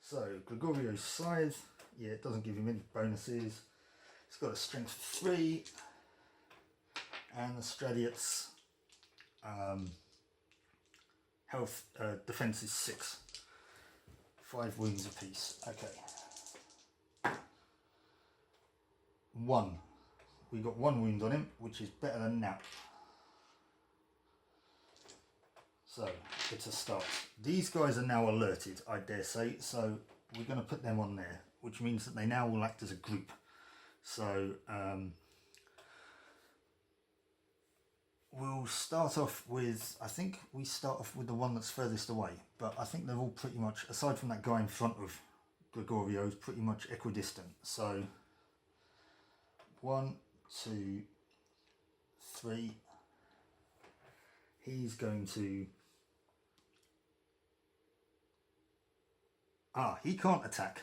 So Gregorio's scythe, yeah, it doesn't give him any bonuses. He's got a strength of 3, and the Stradiot's health defense is 6. 5 wounds apiece. Okay. 1. We got 1 wound on him, which is better than now. So it's a start. These guys are now alerted, I dare say, so we're going to put them on there, which means that they now will act as a group. So we'll start off with, I think we start off with the one that's furthest away, but I think they're all pretty much, aside from that guy in front of Gregorio, is pretty much equidistant. So 1, 2, 3. He's going to... he can't attack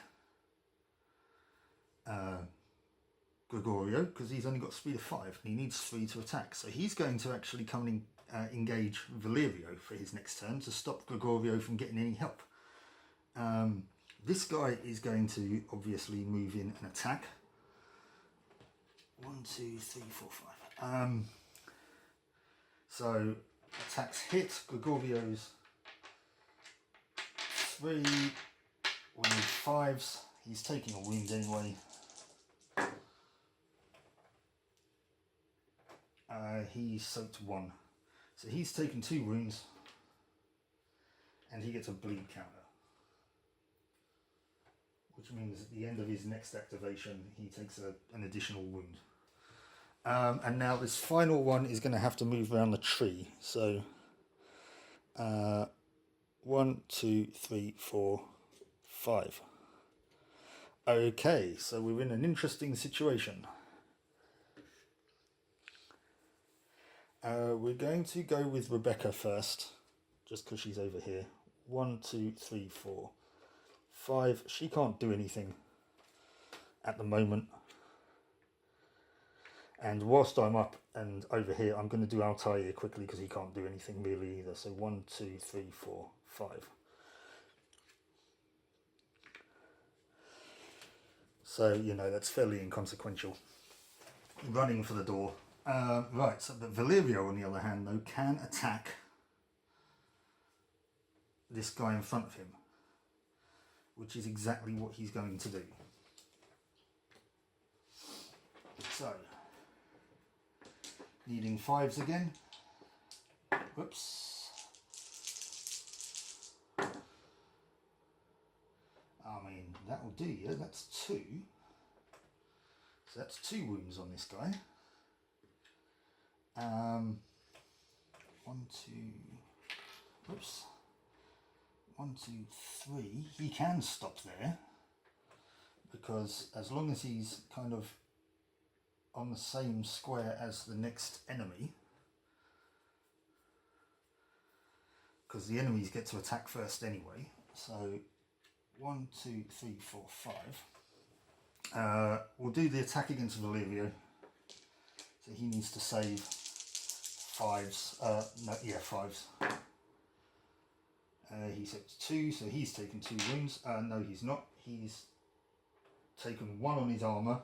Gregorio because he's only got speed of 5 and he needs 3 to attack. So he's going to actually come and engage Valerio for his next turn to stop Gregorio from getting any help. This guy is going to obviously move in and attack. 1, 2, 3, 4, 5. So attacks hit. Gregorio's 3. We need 5s. He's taking a wound anyway. He's soaked 1. So he's taken 2 wounds. And he gets a bleed counter. Which means at the end of his next activation, he takes an additional wound. And now this final one is going to have to move around the tree. So 1, 2, 3, 4, 5. Okay, so we're in an interesting situation. We're going to go with Rebecca first, just because she's over here. 1, 2, 3, 4, 5. She can't do anything at the moment. And whilst I'm up and over here, I'm going to do Altair quickly because he can't do anything really either. So 1, 2, 3, 4, 5. So, you know, that's fairly inconsequential. Running for the door. Right, so but Valerio, on the other hand, though, can attack this guy in front of him, which is exactly what he's going to do. So, needing 5s again. Whoops. I mean, that'll do you. That's 2. So that's 2 wounds on this guy. 1, 2. Whoops. 1, 2, 3. He can stop there because as long as he's kind of on the same square as the next enemy, because the enemies get to attack first anyway. So 1, 2, 3, 4, 5. We'll do the attack against Valerio. So he needs to save 5s. 5s. He's at 2, so he's taken 2 wounds. No, he's not. He's taken 1 on his armour,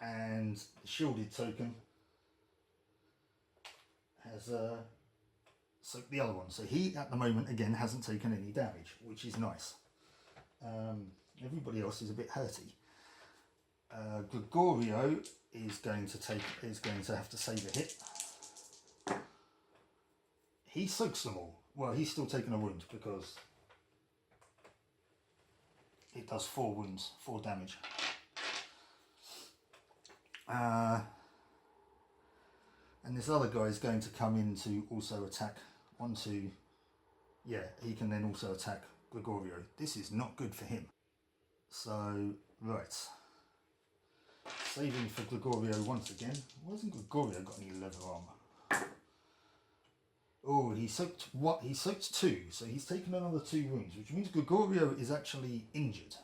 and the shielded token has soaked the other one. So he, at the moment, again, hasn't taken any damage, which is nice. Everybody else is a bit hurty. Gregorio is going to have to save a hit. He soaks them all. Well, he's still taking a wound because it does 4 wounds, 4 damage. And this other guy is going to come in to also attack. 1, 2. Yeah, he can then also attack Gregorio. This is not good for him. So, right. Saving for Gregorio once again. Why hasn't Gregorio got any leather armor? Oh, he soaked what? He soaked 2, so he's taken another 2 wounds, which means Gregorio is actually injured.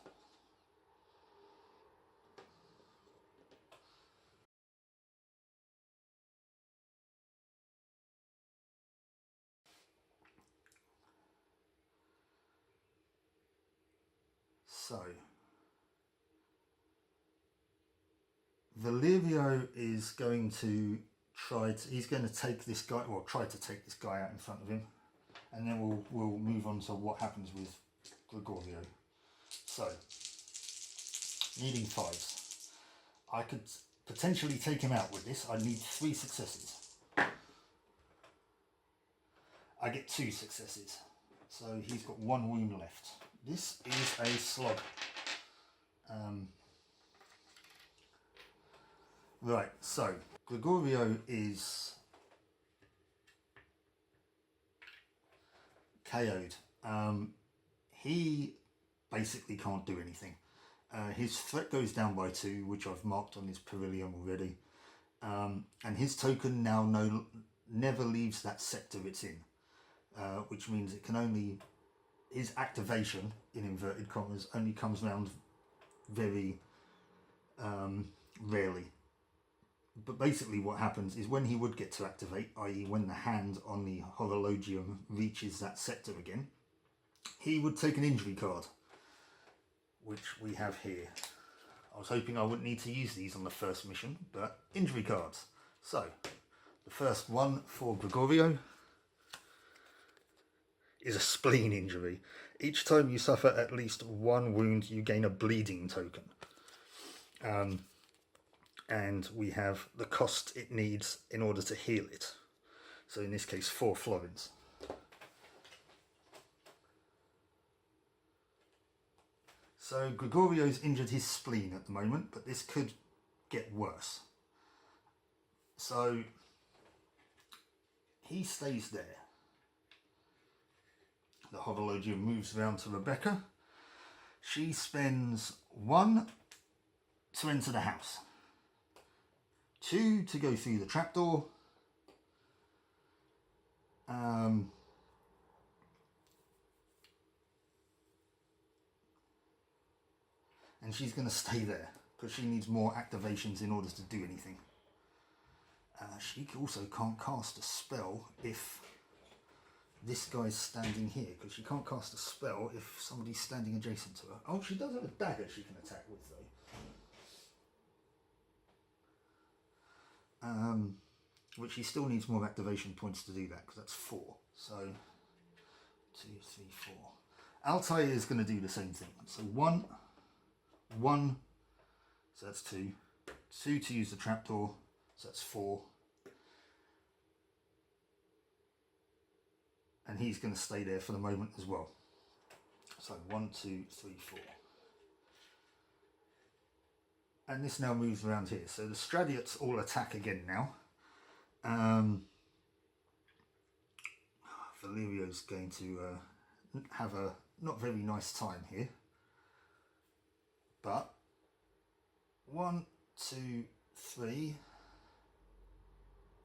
So, Valerio is going to he's going to take this guy, or try to take this guy out in front of him, and then we'll move on to what happens with Gregorio. So, needing 5s. I could potentially take him out with this. I need 3 successes. I get 2 successes. So he's got 1 wound left. This is a slug. Right, so Gregorio is KO'd. He basically can't do anything. His threat goes down by 2, which I've marked on his Perillium already. And his token now never leaves that sector it's in, which means it can only, his activation, in inverted commas, only comes around very rarely. But basically what happens is when he would get to activate, i.e. when the hand on the Horologium reaches that sector again, he would take an injury card, which we have here. I was hoping I wouldn't need to use these on the first mission, but injury cards. So, the first one for Gregorio is a spleen injury. Each time you suffer at least 1 wound, you gain a bleeding token. And we have the cost it needs in order to heal it. So in this case, 4 florins. So Gregorio's injured his spleen at the moment, but this could get worse. So he stays there. The Horologium moves around to Rebecca. She spends 1 to enter the house, 2 to go through the trapdoor, and she's going to stay there because she needs more activations in order to do anything. She also can't cast a spell if this guy's standing here, because she can't cast a spell if somebody's standing adjacent to her. Oh, she does have a dagger she can attack with though. Which she still needs more activation points to do that, because that's 4. So 2, 3, 4. Altair is going to do the same thing. So 1, 1, so that's 2. 2 to use the trapdoor, so that's 4. And he's going to stay there for the moment as well. So 1, 2, 3, 4. And this now moves around here. So the Stradiots all attack again now. Valerio's going to have a not very nice time here. But 1, 2, 3.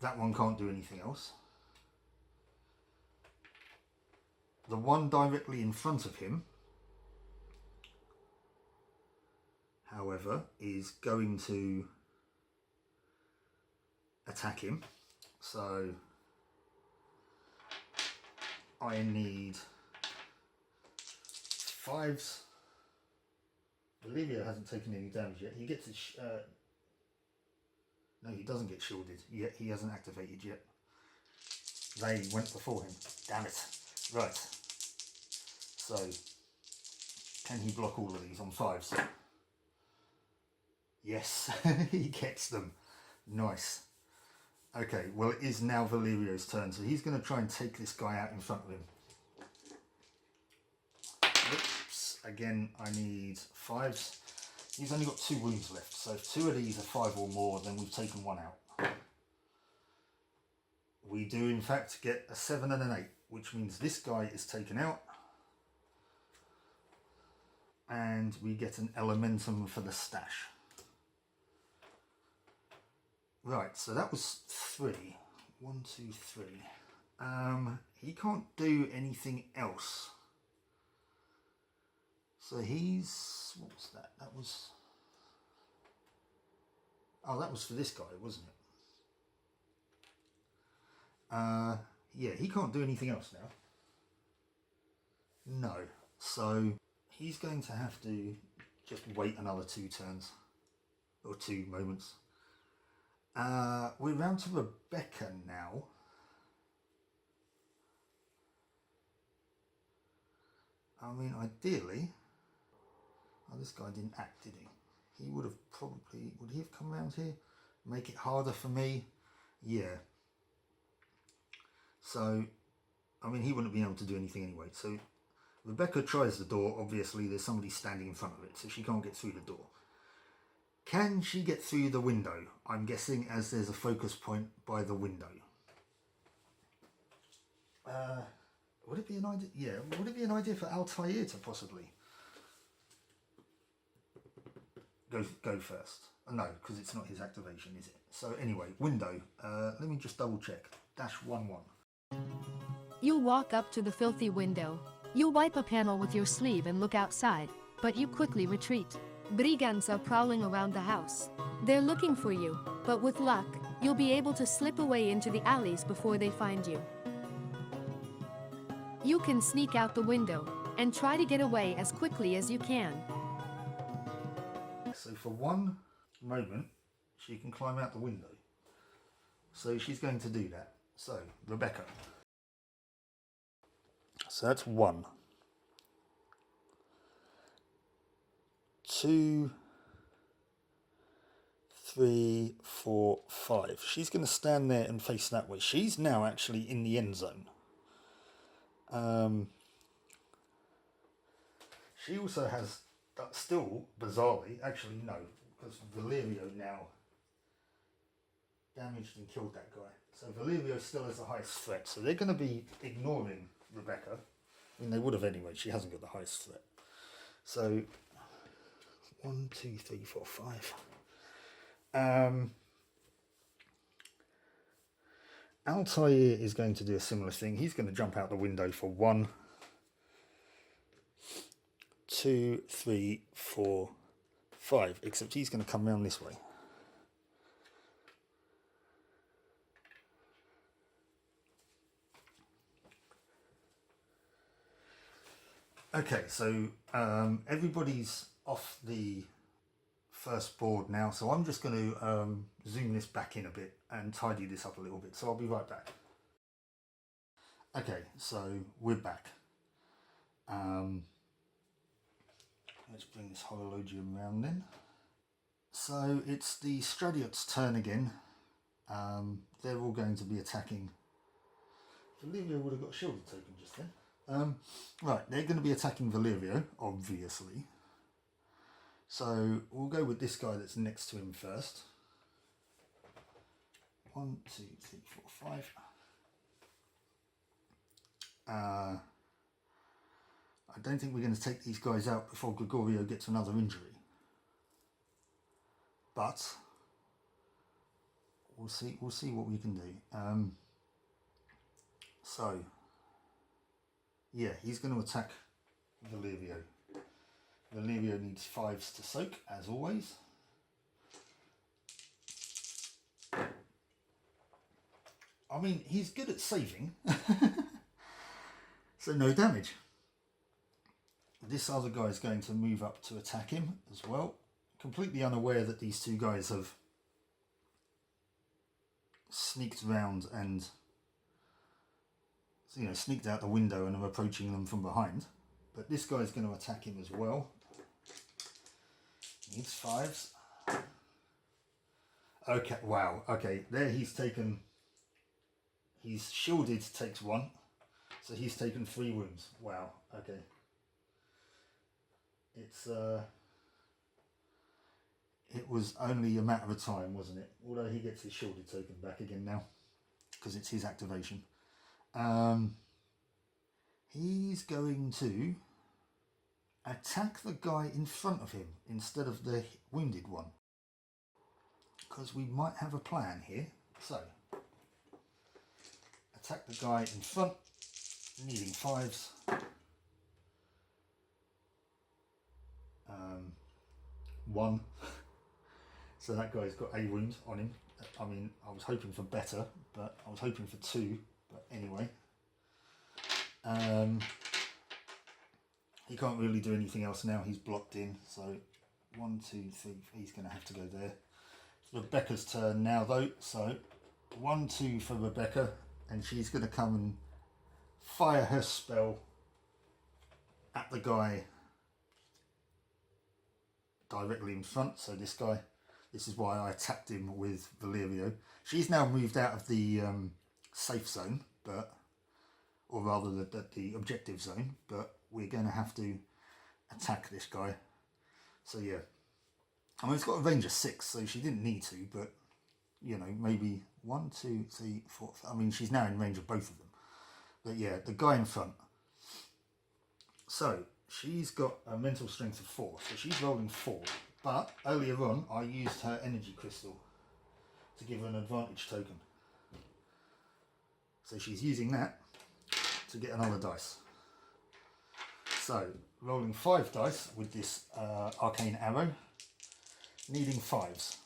That one can't do anything else. The one directly in front of him, however, is going to attack him. So I need fives. Valerio hasn't taken any damage yet. He gets his... no, he doesn't get shielded yet. He hasn't activated yet. They went before him. Damn it. Right. So, can he block all of these on fives? Yes, he gets them. Nice. Okay, well it is now Valerio's turn, so he's going to try and take this guy out in front of him. Oops, again I need fives. He's only got 2 wounds left, so if 2 of these are 5 or more, then we've taken 1 out. We do in fact get a 7 and an 8, which means this guy is taken out. And we get an elementum for the stash. Right, so that was 3. 1, 2, 3. He can't do anything else. So he's... what was that? That was... oh, that was for this guy, wasn't it? Yeah, he can't do anything else now. No. So he's going to have to just wait another 2 turns. Or 2 moments. We're round to Rebecca now. I mean, ideally... oh, this guy didn't act, did he? He would have probably... would he have come around here? Make it harder for me? Yeah. So, I mean, he wouldn't be able to do anything anyway. So, Rebecca tries the door. Obviously, there's somebody standing in front of it, so she can't get through the door. Can she get through the window? I'm guessing as there's a focus point by the window. Would it be an idea? Yeah, would it be an idea for Altair to possibly go first? No, because it's not his activation, is it? So anyway, window. Let me just double check. -1-1. You walk up to the filthy window. You wipe a panel with your sleeve and look outside, but you quickly retreat. Brigands are prowling around the house. They're looking for you, but with luck, you'll be able to slip away into the alleys before they find you. You can sneak out the window and try to get away as quickly as you can. So for 1 moment, she can climb out the window. So she's going to do that. So, Rebecca. So that's 1. 2, 3, 4, 5. She's going to stand there and face that way. She's now actually in the end zone. She also has, still bizarrely, actually no, because Valerio now damaged and killed that guy. So Valerio still has the highest threat. So they're going to be ignoring Rebecca. I mean, they would have anyway. She hasn't got the highest threat. So 1, 2, 3, 4, 5. Altair is going to do a similar thing. He's going to jump out the window for 1, 2, 3, 4, 5. Except he's going to come round this way. Okay, so everybody's off the first board now, so I'm just going to zoom this back in a bit and tidy this up a little bit, so I'll be right back. Okay, so we're back. Let's bring this Horologium round then. So it's the Stradiot's turn again. They're all going to be attacking. Valerio would have got a shielded token just then. Right, they're going to be attacking Valerio, obviously. So we'll go with this guy that's next to him first. 1, 2, 3, 4, 5. I don't think we're going to take these guys out before Gregorio gets another injury. But we'll see what we can do. So yeah, he's going to attack Valerio. Valerio needs 5s to soak, as always. I mean, he's good at saving. So no damage. this other guy is going to move up to attack him as well, completely unaware that these two guys have sneaked around and, you know, sneaked out the window and are approaching them from behind. But this guy's going to attack him as well. Needs 5s. Okay, wow, okay, there he's taken, he's shielded, takes 1, so he's taken 3 wounds. Wow, okay. It was only a matter of time, wasn't it? Although he gets his shielded token back again now, because it's his activation. He's going to attack the guy in front of him instead of the wounded one, because we might have a plan here. So, attack the guy in front, needing 5s. 1. So that guy's got a wound on him. I mean, I was hoping for better, but I was hoping for 2. But anyway, he can't really do anything else now. He's blocked in. So 1, 2, 3. He's going to have to go there. It's Rebecca's turn now, though. So 1, 2 for Rebecca, and she's going to come and fire her spell at the guy directly in front. So this guy, this is why I attacked him with Valerio. She's now moved out of the safe zone, but, or rather the objective zone, but we're going to have to attack this guy. So yeah, I mean, it's got a range of 6, so she didn't need to, but you know, maybe 1, 2, 3, 4. I mean, she's now in range of both of them. But yeah, the guy in front. So she's got a mental strength of 4, so she's rolling 4. But earlier on, I used her energy crystal to give her an advantage token. So she's using that to get another dice. So rolling 5 dice with this arcane arrow, needing 5s.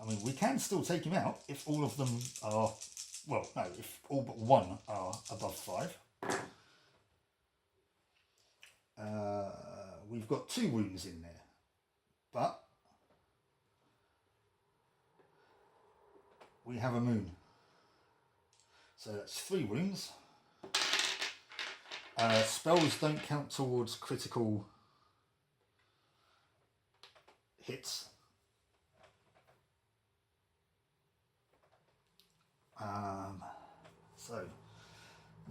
I mean, we can still take him out if all of them are, well, no, if all but 1 are above 5. We've got 2 wounds in there, but we have a moon. So that's 3 wounds. Spells don't count towards critical hits. So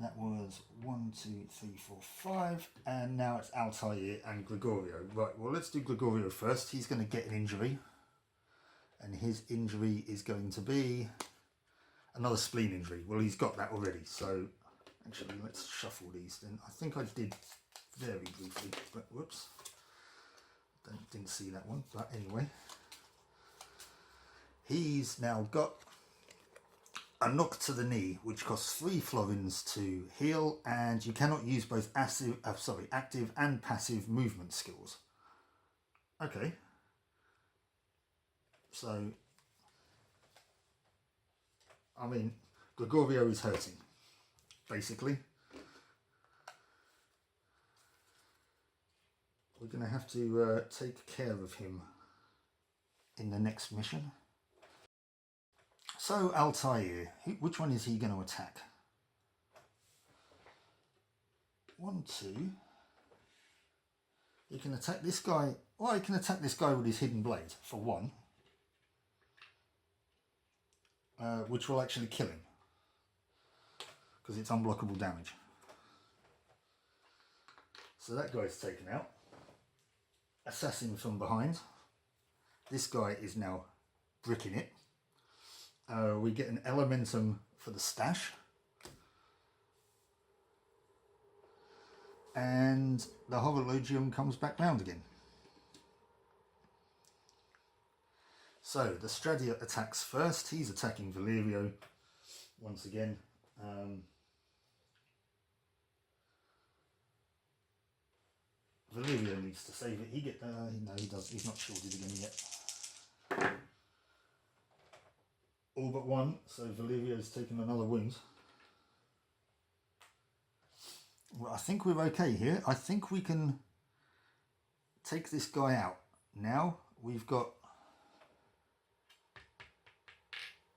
that was 1, 2, 3, 4, 5, and now it's Altair and Gregorio. Right, well, let's do Gregorio first. He's going to get an injury, and his injury is going to be another spleen injury. Well, he's got that already, so actually let's shuffle these then. I think I did very briefly, but whoops, didn't see that one. But anyway, he's now got a knock to the knee, which costs 3 florins to heal, and you cannot use both active and passive movement skills. Okay. So, I mean, Gregorio is hurting, basically. We're going to have to take care of him in the next mission. So, Altair, which one is he going to attack? 1, 2. He can attack this guy. Well, he can attack this guy with his hidden blade, for 1. Which will actually kill him, because it's unblockable damage. So that guy's taken out. Assassin from behind. This guy is now bricking it. We get an elementum for the stash. And the horologium comes back round again. So the Stradia attacks first. He's attacking Valerio once again. Valerio needs to save it. No, he does. He's not shielded again yet. All but 1, so Valerio's taken another wound. Well, I think we're okay here. I think we can take this guy out. Now we've got...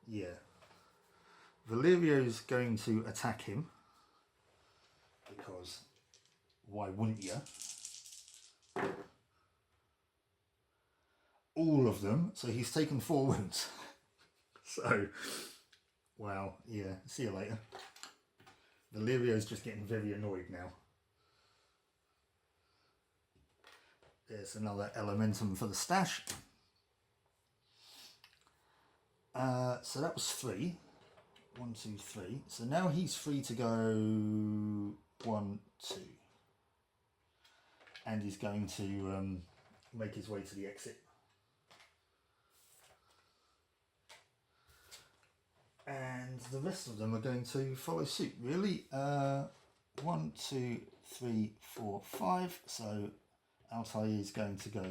Yeah. Valerio's going to attack him. Because why wouldn't you? All of them. So he's taken 4 wounds. So, wow, yeah, see you later. Valerio's just getting very annoyed now. There's another elementum for the stash. So that was 3. 1, 2, 3. So now he's free to go 1, 2. And he's going to make his way to the exit. And the rest of them are going to follow suit, really. 1, 2, 3, 4, 5. So Altair is going to go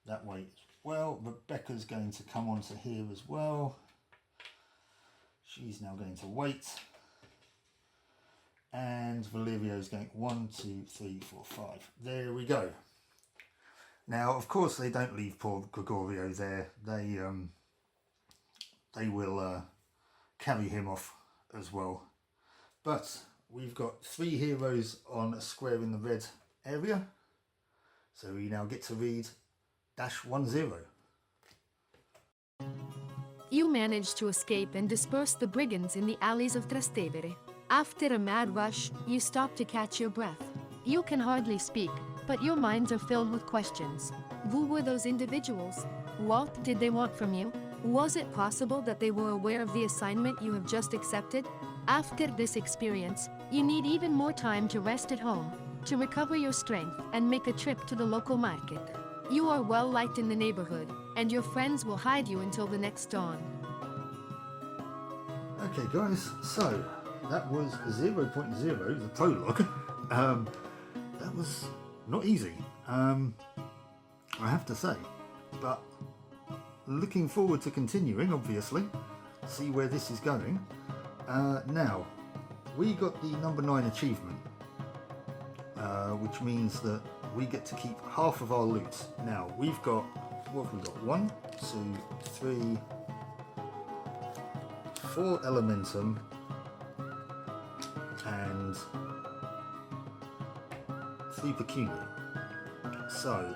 that way as well. Rebecca's going to come onto here as well. She's now going to wait. And Valerio's going 1, 2, 3, 4, 5. There we go. Now, of course, they don't leave poor Gregorio there. They will carry him off as well. But we've got 3 heroes on a square in the red area. So we now get to read -10. You manage to escape and disperse the brigands in the alleys of Trastevere. After a mad rush, you stop to catch your breath. You can hardly speak, but your minds are filled with questions. Who were those individuals? What did they want from you? Was it possible that they were aware of the assignment you have just accepted? After this experience, you need even more time to rest at home, to recover your strength and make a trip to the local market. You are well liked in the neighborhood, and your friends will hide you until the next dawn. Okay guys, so that was 0.0, the prologue. That was not easy, I have to say, but looking forward to continuing, obviously, see where this is going. Now, we got the number 9 achievement, which means that we get to keep half of our loot. Now, we've got, what have we got? 1, 2, 3, 4 elementum, and 3 pecunia. So,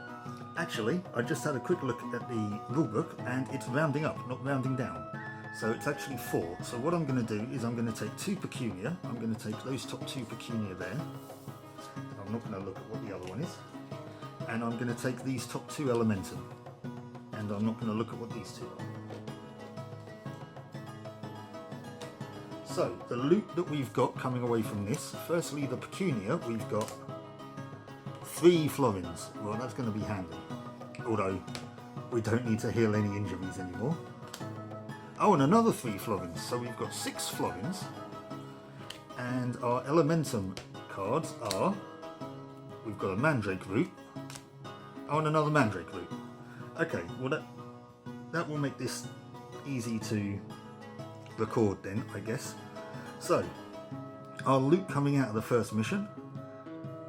actually, I just had a quick look at the rulebook, and it's rounding up, not rounding down. So it's actually 4. So what I'm going to do is I'm going to take 2 pecunia. I'm going to take those top 2 pecunia there. I'm not going to look at what the other one is. And I'm going to take these top 2 elementum. And I'm not going to look at what these 2 are. So the loot that we've got coming away from this, firstly the pecunia, we've got 3 florins. Well, that's going to be handy. Although we don't need to heal any injuries anymore. Oh, and another 3 florins. So we've got 6 florins. And our elementum cards are, we've got a mandrake root. Oh, and another mandrake root. Okay, well that will make this easy to record then, I guess. So, our loot coming out of the first mission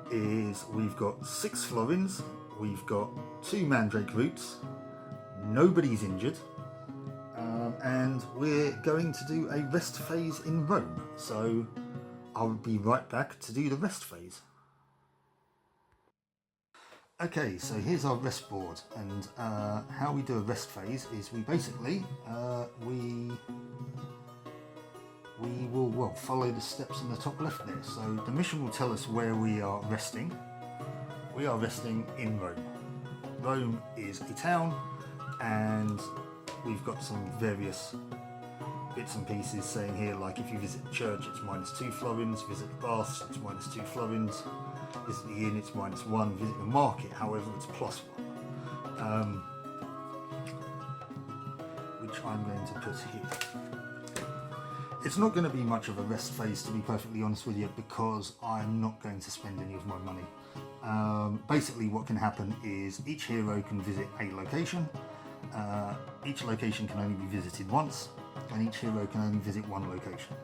is we've got 6 florins, we've got 2 mandrake roots, nobody's injured, and we're going to do a rest phase in Rome. So, I'll be right back to do the rest phase. Okay, so here's our rest board, and how we do a rest phase is we basically we will follow the steps in the top left there. So the mission will tell us where we are resting. We are resting in Rome. Rome is a town, and we've got some various bits and pieces saying here, like if you visit the church it's -2 florins, visit the baths it's -2 florins, visit the inn it's -1, visit the market however it's +1, which I'm going to put here. It's not going to be much of a rest phase, to be perfectly honest with you, because I'm not going to spend any of my money. Basically what can happen is each hero can visit a location. Each location can only be visited once, and each hero can only visit one location.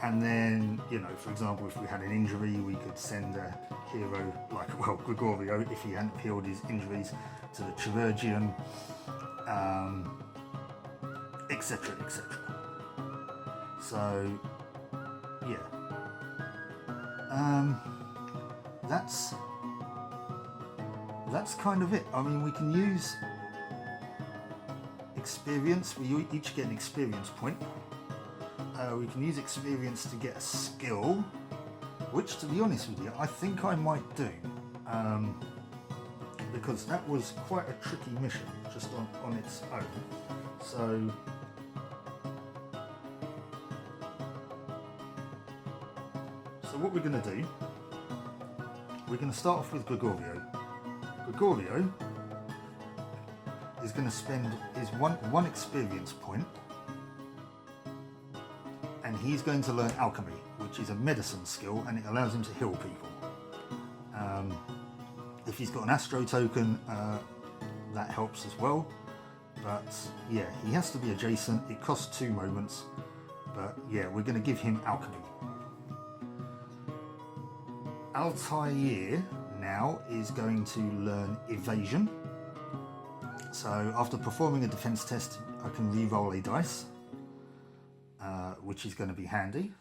And then, you know, for example, if we had an injury, we could send a hero like, well, Gregorio, if he hadn't healed his injuries, to the Chirurgeon, etc., etc. So, yeah. That's kind of it. I mean, we can use experience. We each get an experience point. We can use experience to get a skill, which, to be honest with you, I think I might do, because that was quite a tricky mission just on its own. So what we're going to do, we're going to start off with Gregorio. Gregorio is going to spend his one experience point, and he's going to learn alchemy, which is a medicine skill, and it allows him to heal people. If he's got an astro token, that helps as well. But yeah, he has to be adjacent. It costs 2 moments, but yeah, we're going to give him alchemy. Altair now is going to learn evasion. So after performing a defense test, I can re-roll a dice, which is going to be handy.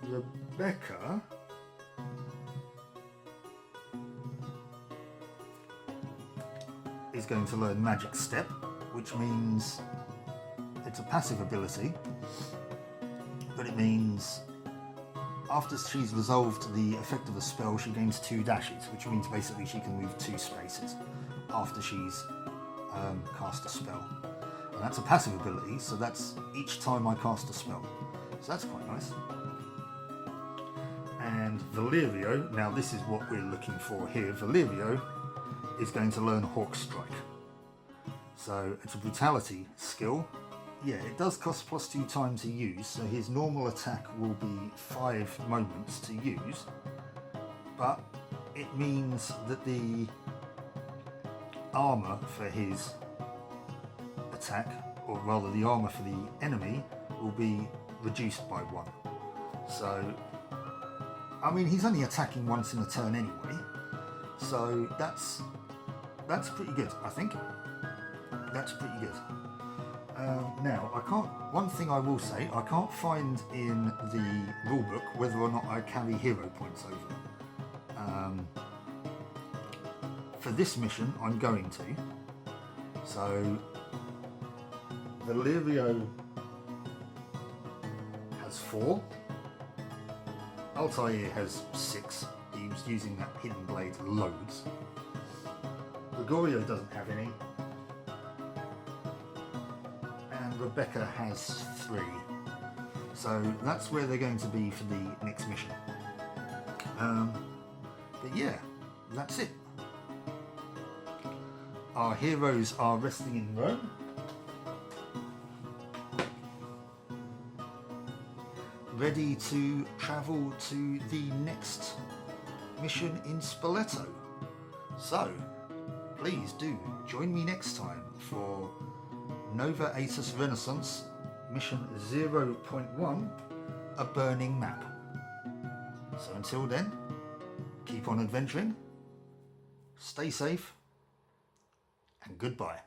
Rebecca is going to learn Magic Step, which means it's a passive ability, but it means after she's resolved the effect of a spell, she gains 2 dashes, which means basically she can move 2 spaces after she's cast a spell. And that's a passive ability, so that's each time I cast a spell. So that's quite nice. And Valerio, now this is what we're looking for here. Valerio is going to learn Hawk Strike. So it's a brutality skill. Yeah, it does cost +2 time to use, so his normal attack will be 5 moments to use, but it means that the armor for his attack, or rather the armor for the enemy, will be reduced by 1. So, I mean, he's only attacking once in a turn anyway, so that's pretty good, I think. That's pretty good. Now, one thing I will say, I can't find in the rulebook whether or not I carry hero points over. For this mission, I'm going to. So, Valerio has 4. Altair has 6. He was using that hidden blade loads. Gregorio doesn't have any. Rebecca has 3, so that's where they're going to be for the next mission. But yeah, that's it. Our heroes are resting in Rome. Ready to travel to the next mission in Spoleto. So, please do join me next time for Nova AETAS Renaissance Mission 0.1, A Burning Map. So until then, keep on adventuring, stay safe, and goodbye.